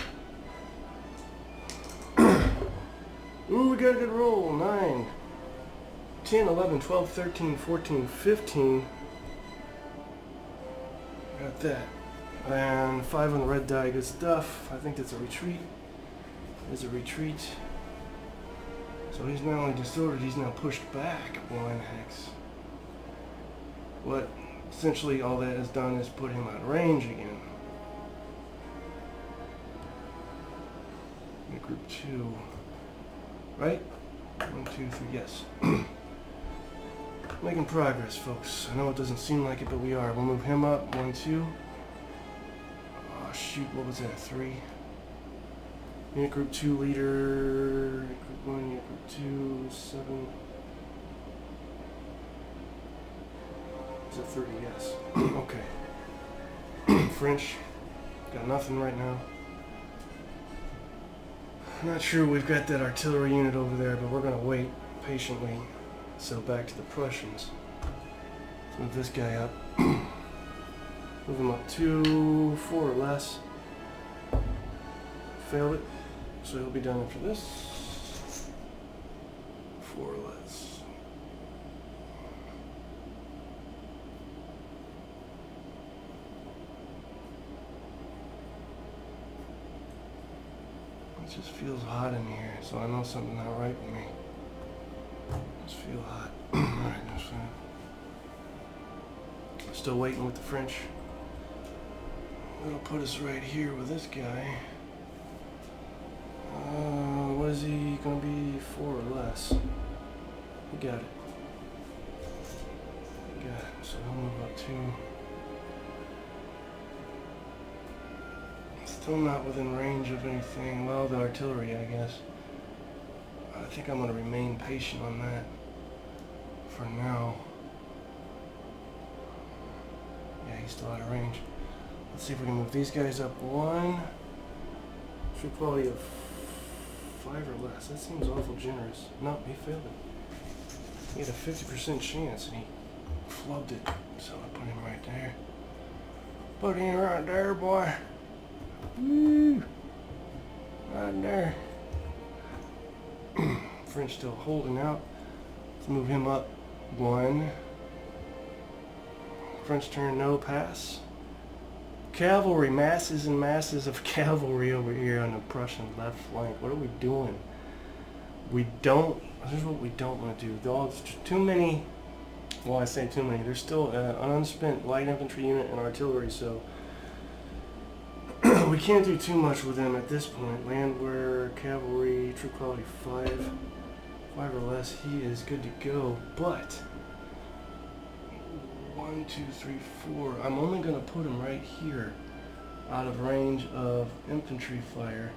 Ooh, we got a good roll. 9, 10, 11, 12, 13, 14, 15. Got that. And 5 on the red die. Good stuff. I think that's a retreat. There's a retreat. So he's not only disordered, he's now pushed back 1 hex. What essentially all that has done is put him out of range again. In group 2. Right? 1, 2, 3, yes. Making progress, folks. I know it doesn't seem like it, but we are. We'll move him up. 1, 2. Oh, shoot. What was that? 3. Unit group 2 leader. Group 1, unit group 2, 7. Is it 30? Yes. Okay. French. Got nothing right now. Not sure we've got that artillery unit over there, but we're going to wait patiently. So back to the Prussians. Move this guy up. Move him up 2, 4 or less. Failed it, so he'll be done after this. 4 or less. It just feels hot in here, so I know something's not right with me. Just feel hot. Alright, that's fine. Still waiting with the French. That'll put us right here with this guy. What is he gonna be? 4 or less. He got it. He got it. So he'll move up 2. Still not within range of anything. Well, the artillery, I guess. I think I'm gonna remain patient on that for now. Yeah, he's still out of range. Let's see if we can move these guys up 1. True quality of 5 or less. That seems awful generous. No, he failed it. He had a 50% chance and he flubbed it. So I put him right there. Put him right there, boy. Woo! Right there. French still holding out. Let's move him up 1. French turn, no pass. Cavalry, masses and masses of cavalry over here on the Prussian left flank. What are we doing? Here's what we don't want to do. There's too many, well, I say too many. There's still an unspent light infantry unit and artillery, so we can't do too much with them at this point. Landwehr, cavalry, true quality 5 or less. He is good to go, but 1, 2, 3, 4. I'm only going to put him right here, out of range of infantry fire.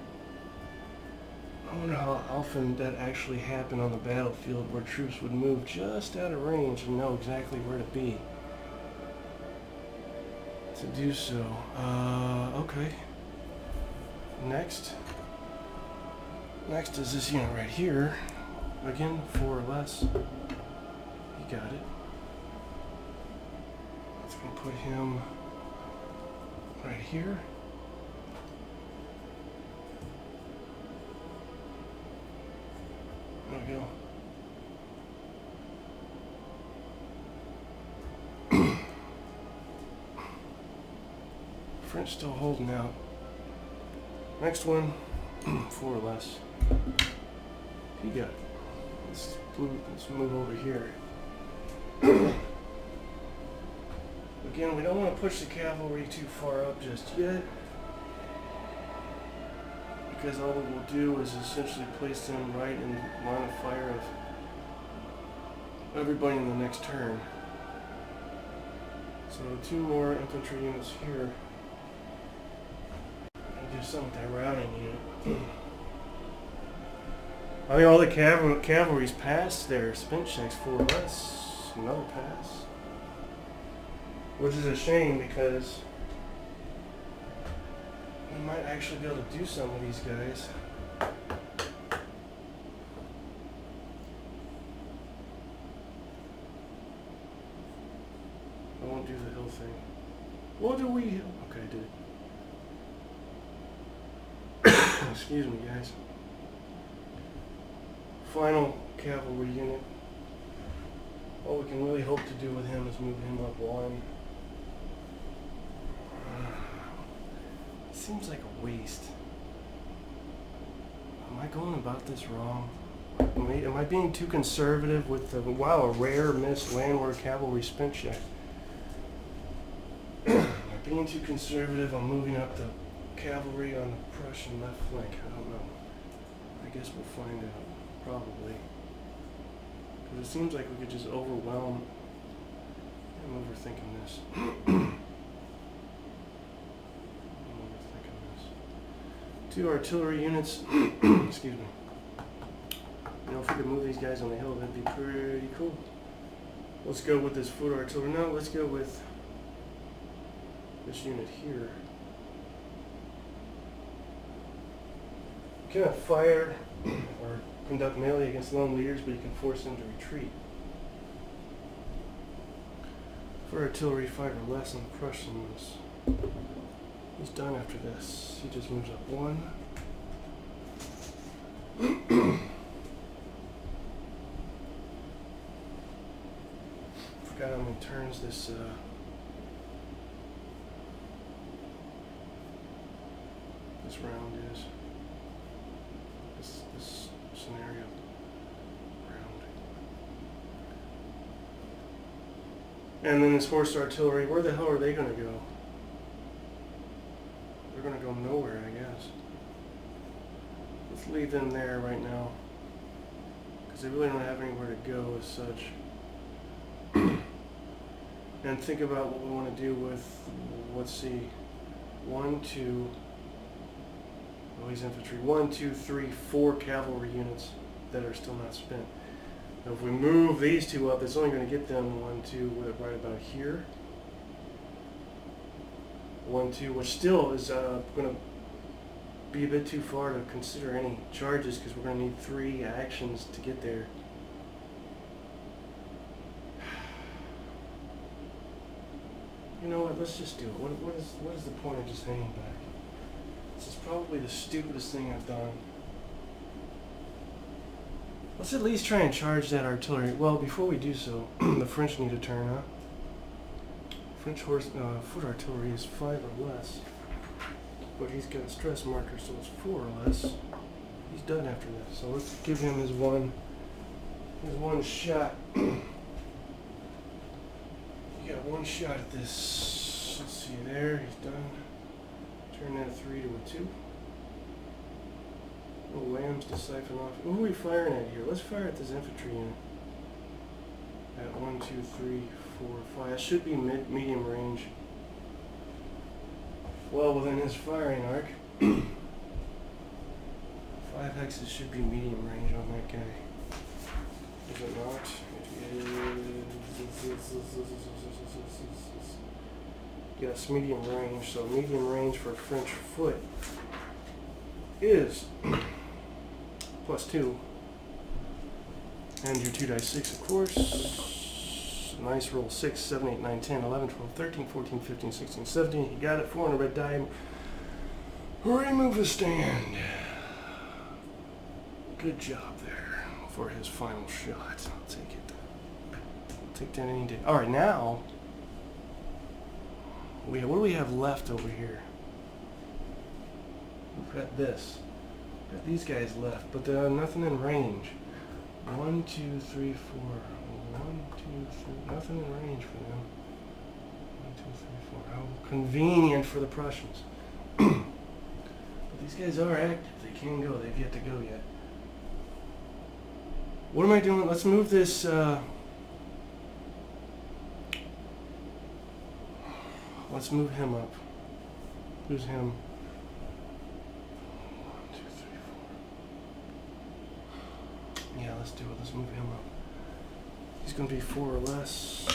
I wonder how often that actually happened on the battlefield, where troops would move just out of range and know exactly where to be to do so. Okay. Next is this unit right here. Again, 4 or less. He got it. Let's go put him right here. There we go. French still holding out. Next one, 4 or less. He got it. Let's move over here. Again, we don't want to push the cavalry too far up just yet, because all we will do is essentially place them right in line of fire of everybody in the next turn. So 2 more infantry units here. And do something with that routing unit. I mean, all the cavalry's passed their spin checks, 4 or less. Another pass. Which is a shame, because we might actually be able to do some of these guys. I won't do the hill thing. What do we... Okay, I did. Excuse me, guys. Final cavalry unit. All we can really hope to do with him is move him up 1. Seems like a waste. Am I going about this wrong? Am I being too conservative with the, wow, a rare missed landward cavalry spin check? Am I being too conservative on moving up the cavalry on the Prussian left flank? I don't know. I guess we'll find out, probably. Because it seems like we could just overwhelm. I'm overthinking this. 2 artillery units. Excuse me. You know, if we could move these guys on the hill, that'd be pretty cool. Let's go with this foot artillery. No, let's go with this unit here. You cannot fire or conduct melee against lone leaders, but you can force them to retreat. For artillery, 5 or less on the Prussians. He's done after this. He just moves up 1. Forgot how many turns this this round is. This scenario round. And then this horse artillery, where the hell are they gonna go? They're gonna go nowhere, I guess. Let's leave them there right now, because they really don't have anywhere to go as such. And think about what we want to do with, let's see, 1, 2, oh, he's infantry, 1, 2, 3, 4 cavalry units that are still not spent. Now if we move these two up, it's only going to get them 1, 2, right about here. 1, 2, which still is going to be a bit too far to consider any charges, because we're going to need 3 actions to get there. You know what, let's just do it. What is the point of just hanging back? This is probably the stupidest thing I've done. Let's at least try and charge that artillery. Well, before we do so, the French need a turn, huh? French foot artillery is 5 or less. But he's got a stress marker, so it's 4 or less. He's done after this. So let's give him his one shot. You got 1 shot at this. Let's see there, he's done. Turn that 3 to a 2. Little lambs to siphon off. Who are we firing at here? Let's fire at this infantry unit. At 1, 2, 3, 4, 5. That should be medium range. Well within his firing arc. 5 hexes should be medium range on that guy. Is it not? It is. Yes, medium range. So medium range for French foot is +2. And your 2 dice 6, of course. Nice roll. 6, 7, 8, 9, 10, 11, 12, 13, 14, 15, 16, 17. He got it. 4 on a red die. Remove a stand. Good job there for his final shot. I'll take it. I'll take that any day. Alright, now, what do we have left over here? We've got this. We've got these guys left, but there are nothing in range. 1, 2, 3, 4. 1, 2, 3. Nothing in range for them. 1, 2, 3, 4. How convenient for the Prussians. But these guys are active. They can go. They've yet to go yet. What am I doing? Let's move this. Let's move him up. Who's him? 1, 2, 3, 4. Yeah, let's do it. Let's move him up. He's going to be 4 or less.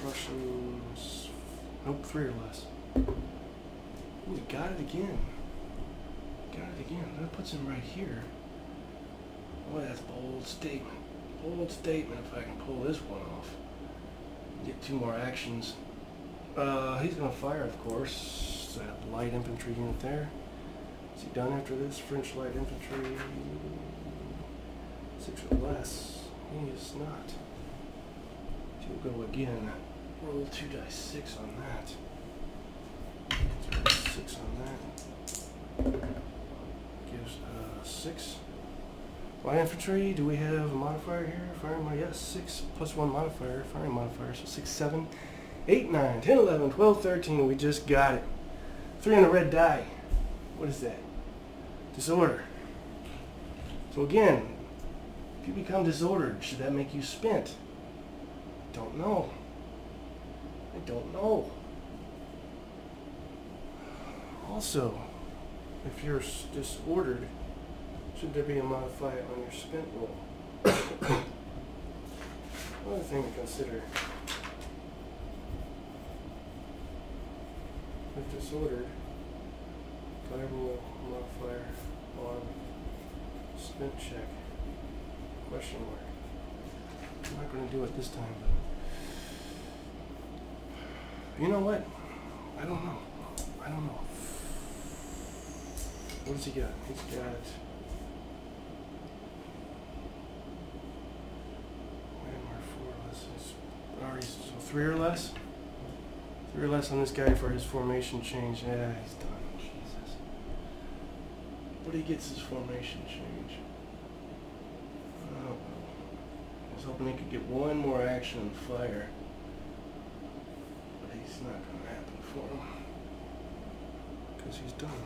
Prussians. Nope, 3 or less. Ooh, he got it again. Got it again. That puts him right here. Boy, that's a bold statement. Bold statement if I can pull this one off. Get 2 more actions. He's going to fire, of course. That light infantry unit there. Is he done after this? French light infantry. 6 or less. He is not. He'll go again. Roll 2 dice 6 on that. 6 on that. Gives 6. Light infantry, do we have a modifier here? Firing modifier, yes, 6 + 1 modifier, firing modifier, so 6, 7, 8, 9, 10, 11, 12, 13, we just got it. 3 on a red die. What is that? Disorder. So again, if you become disordered, should that make you spent? Don't know. I don't know. Also, if you're disordered, should there be a modifier on your spent roll? Another thing to consider. If disordered, fireball modifier on spent check. Question mark. I'm not going to do it this time, but You know what? I don't know. I don't know. What does he got? He's got... Already, so 3 or less? 3 or less on this guy for his formation change. Yeah, he's done. Jesus. But he gets his formation change. Oh, I was hoping he could get one more action and fire. But he's not going to happen for him. Because he's done.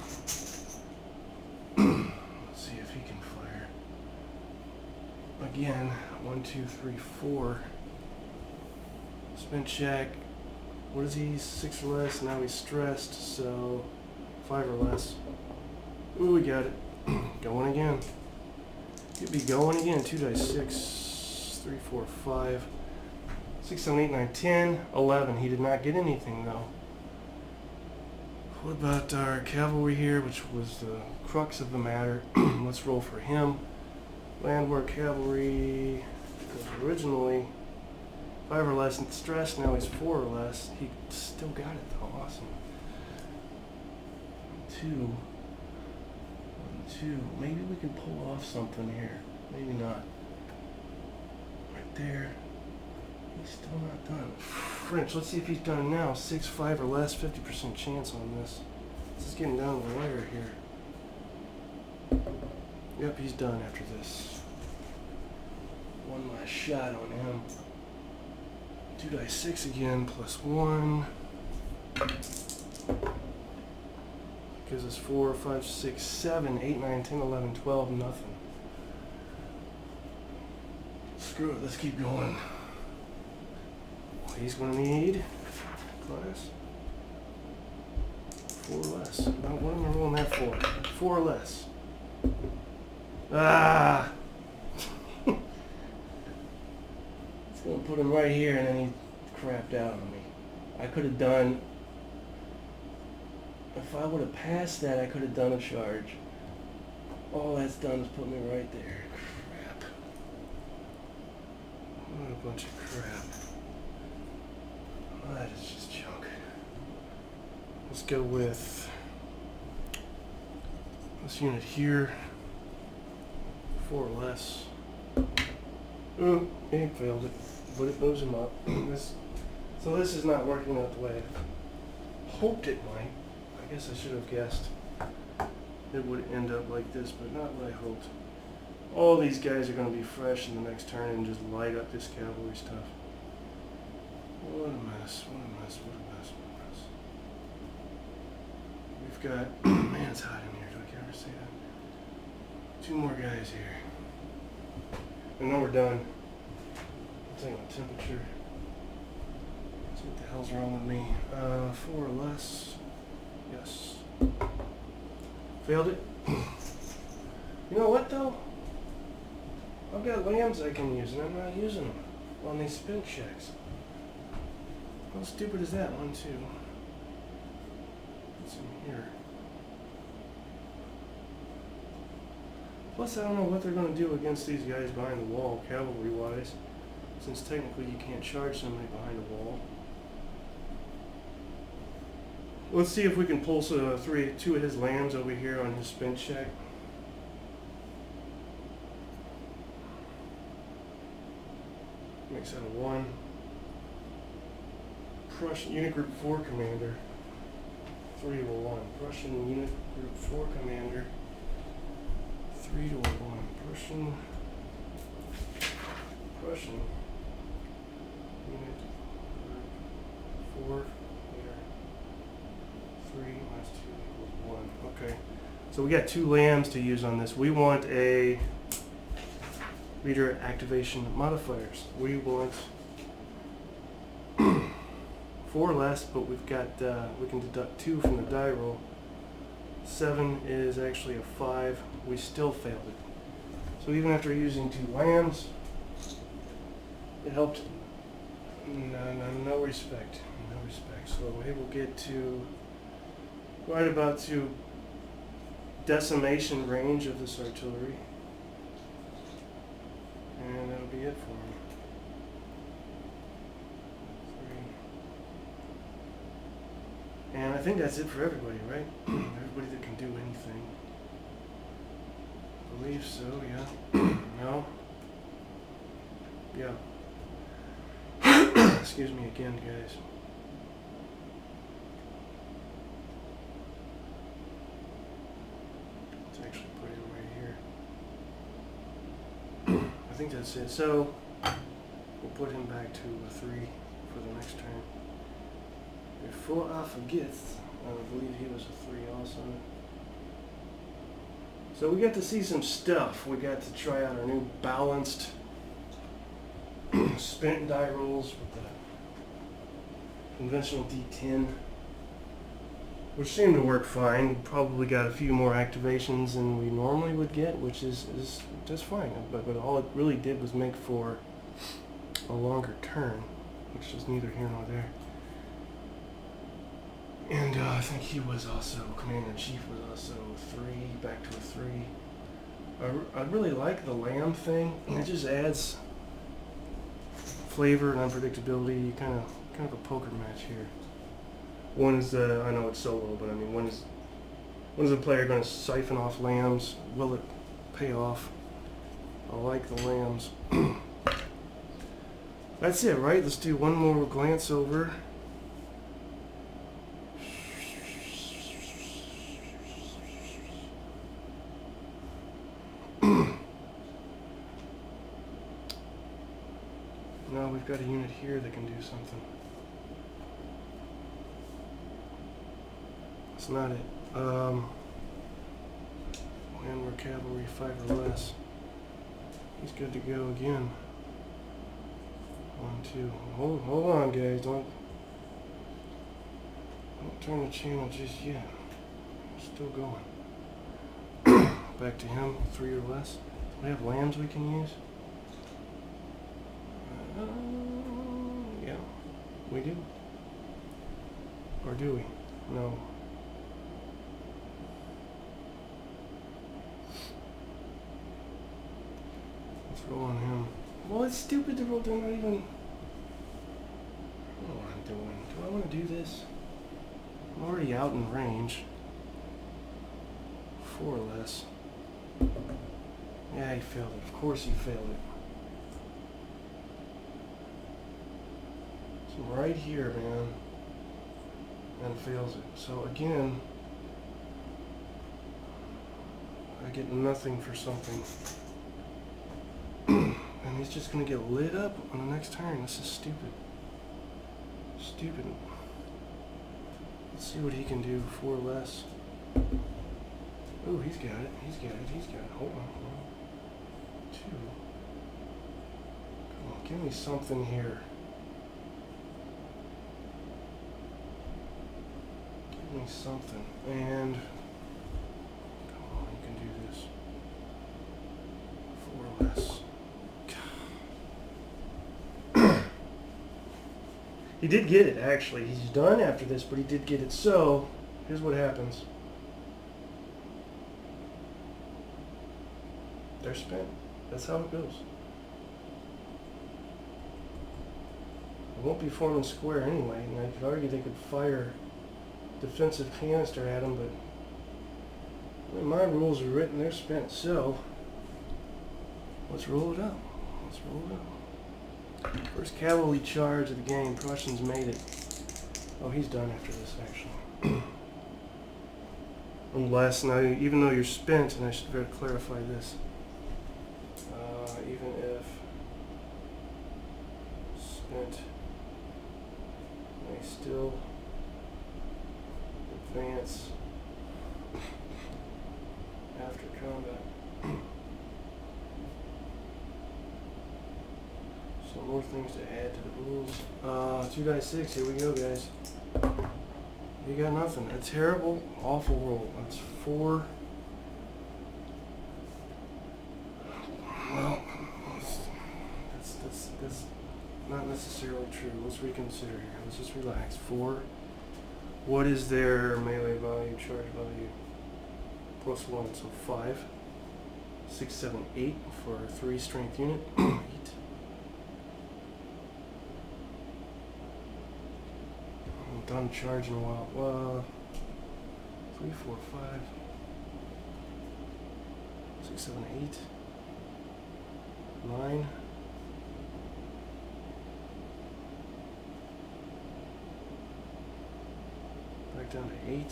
Let's see if he can fire. Again, 1, 2, 3, 4. Spent check. What is he? 6 or less. Now he's stressed, so 5 or less. Ooh, we got it. Going again. He'd be going again. 2 dice. 6, 3, 4, 5, 6, 7, 8, 9, 10, 11. He did not get anything though. What about our cavalry here, which was the crux of the matter? Let's roll for him. Landward cavalry was originally 5 or less and stress. Now he's 4 or less. He still got it though. Awesome. 2. 1, 2. Maybe we can pull off something here. Maybe not. Right there. He's still not done. French. Let's see if he's done now. 6, 5 or less. 50% chance on this. This is getting down to the wire here. Yep, he's done after this. One last shot on him. 2 dice 6 again, plus 1. Gives us 4, 5, 6, 7, 8, 9, 10, 11, 12, nothing. Screw it, let's keep going. He's going to need class 4 or less. Now, what am I rolling that for? 4 or less. Ah! It's going to put him right here, and then he crapped out on me. I could have done... If I would have passed that, I could have done a charge. All that's done is put me right there. Crap. What a bunch of crap. That is just junk. Let's go with this unit here. 4 or less. Oh, he failed it, but it moves him up. So this is not working out the way I hoped it might. I guess I should have guessed it would end up like this, but not what I hoped. All these guys are going to be fresh in the next turn and just light up this cavalry stuff. What a mess, what a mess, what a mess, what a mess. We've got, man, it's hot in here. Do I ever say that? 2 more guys here. And then we're done. I'll take my temperature. See what the hell's wrong with me. 4 or less. Yes. Failed it. You know what though? I've got lambs I can use and I'm not using them on these spin checks. How stupid is that? 1, 2. What's in here? Plus, I don't know what they're going to do against these guys behind the wall, cavalry-wise, since technically you can't charge somebody behind a wall. Let's see if we can pull 2 of his lambs over here on his spin check. Makes that a 1. Prussian Unit Group 4 Commander. 3 to a 1. Prussian Unit Group 4 Commander. 3 to a 1. Prussian Unit Group 4 here. 3 minus 2 equals 1. Okay. So we got 2 lambs to use on this. We want a reader activation modifiers. We want 4 or less, but we've got we can deduct 2 from the die roll. 7 is actually a 5. We still failed it. So even after using 2 lambs, it helped. No respect. No respect. So we will get to right about to decimation range of this artillery. And that'll be it for me. 3, think that's it for everybody, right? Everybody that can do anything. I believe so, yeah. No? Yeah. Excuse me again, guys. Let's actually put it right here. I think that's it. So, we'll put him back to a 3 for the next turn. Before I forget, I believe he was a 3 also. So we got to see some stuff. We got to try out our new balanced spent die rolls with the conventional D10, which seemed to work fine. We probably got a few more activations than we normally would get, which is just fine. But all it really did was make for a longer turn, which is neither here nor there. And I think he was also, Commander-in-Chief was also 3, back to a 3. I really like the lamb thing. It just adds flavor and unpredictability, kind of a poker match here. One is, I know it's solo, but I mean, when is the player going to siphon off lambs? Will it pay off? I like the lambs. That's it, right? Let's do one more glance over. No, we've got a unit here that can do something. That's not it. And we're cavalry 5 or less. He's good to go again. 1, 2. Hold on, guys. Don't turn the channel just yet. Still going. Back to him. 3 or less. We have lambs we can use. Yeah, we do. Or do we? No. Let's roll on him. Well, it's stupid to roll. They're not even. I don't know what I'm doing. Do I want to do this? I'm already out in range. 4 or less. Yeah, he failed it. Of course he failed it. So right here, man, and fails it. So again, I get nothing for something. And he's just going to get lit up on the next turn. This is stupid. Stupid. Let's see what he can do. 4 less. Oh, he's got it. He's got it. He's got it. Hold on. 1, 2. Come on, give me something here. Give me something. And come on, you can do this. 4 less. He did get it, actually. He's done after this, but he did get it. So, here's what happens. They're spent. That's how it goes. It won't be forming square anyway. And I could argue they could fire defensive canister at them, but when my rules are written, they're spent. So, let's roll it up. Let's roll it up. First cavalry charge of the game. Prussians made it. Oh, he's done after this, actually. Unless, now, even though you're spent, and I should better clarify this, even if spent, may still advance after combat. Some more things to add to the rules. 2 die 6. Here we go, guys. You got nothing. A terrible, awful roll. That's 4. Well, that's not necessarily true. Let's reconsider here. Let's just relax. 4. What is their melee value, charge value? +1, so 5. 6, 7, 8 for a 3 strength unit. 8. I'm done charging a while. 3, 4, 5, 6, 7, 8, 9. Back down to 8.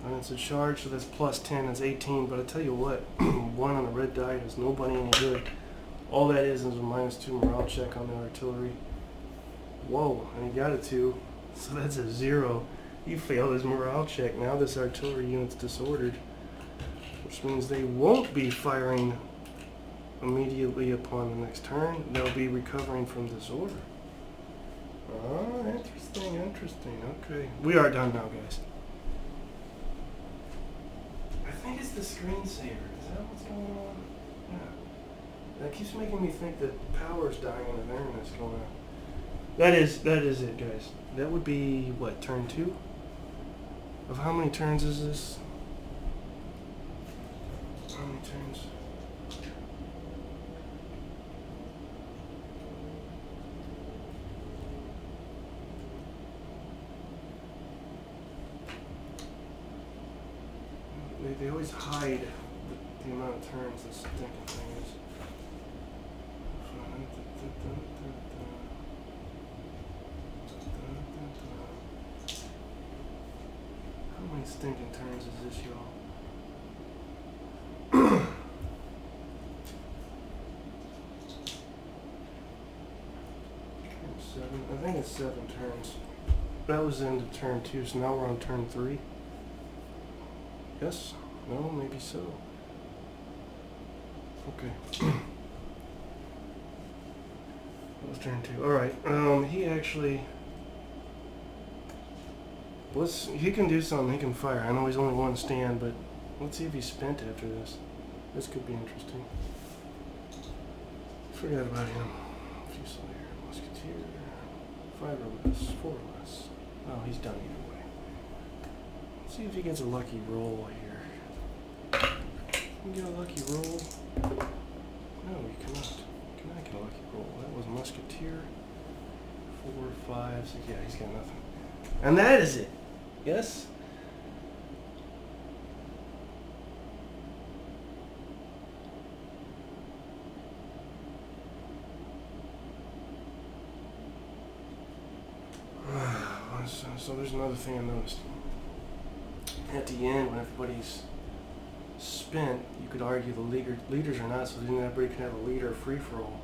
And it's a charge, so that's plus 10, that's 18. But I tell you what, 1 on the red die does nobody any good. All that is a -2 morale check on the artillery. Whoa, and he got a 2, so that's a 0. He failed his morale check. Now this artillery unit's disordered, which means they won't be firing immediately upon the next turn. They'll be recovering from disorder. Oh, interesting, interesting. Okay, we are done now, guys. I think it's the screensaver. Is that what's going on? Yeah. That keeps making me think that power's dying and the internet's going on. That is it, guys. That would be, what, turn 2? Of how many turns is this? How many turns? They always hide the amount of turns this stinking thing is. How many stinking turns is this, y'all? 7. I think it's 7 turns. That was into turn 2, so now we're on turn 3. Yes? No? Maybe so. Okay. That was turn 2. Alright, he actually... he can do something, he can fire. I know he's only one stand, but let's see if he's spent after this. This could be interesting. Forgot about him. Fusilier, Musketeer, 5 or less, 4 or less. Oh, he's done either way. Let's see if he gets a lucky roll here. Can you get a lucky roll? No, you cannot. You cannot get a lucky roll. That was Musketeer. 4, 5, 6. Yeah, he's got nothing. And that is it. Yes? So there's another thing I noticed. At the end, when everybody's spent, you could argue the leaders are not, so then everybody can have a leader free-for-all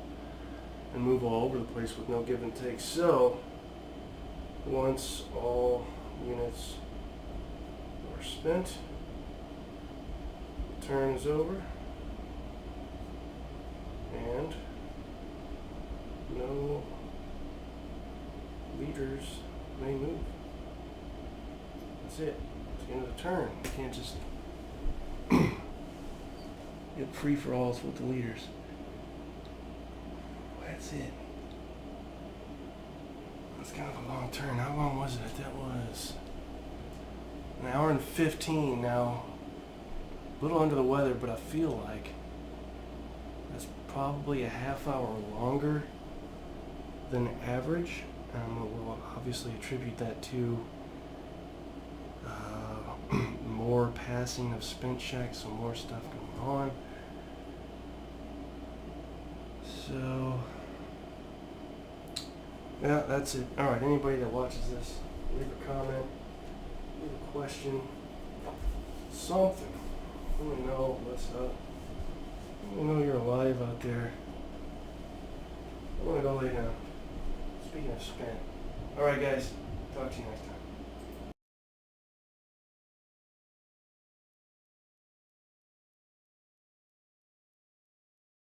and move all over the place with no give and take. So, once all units are spent, the turn is over, and no leaders may move. That's it. It's the end of the turn. You can't just get free-for-alls with the leaders. That's it. That's kind of a long turn. How long was it? That was an hour and 15 now. A little under the weather, but I feel like that's probably a half hour longer than average. We'll obviously attribute that to more passing of spent checks, so more stuff going on. So, yeah, that's it. Alright, anybody that watches this, leave a comment, leave a question, something. Let me know what's up. Let me know you're alive out there. I want to go lay down. Speaking of spent. Alright guys, talk to you next time.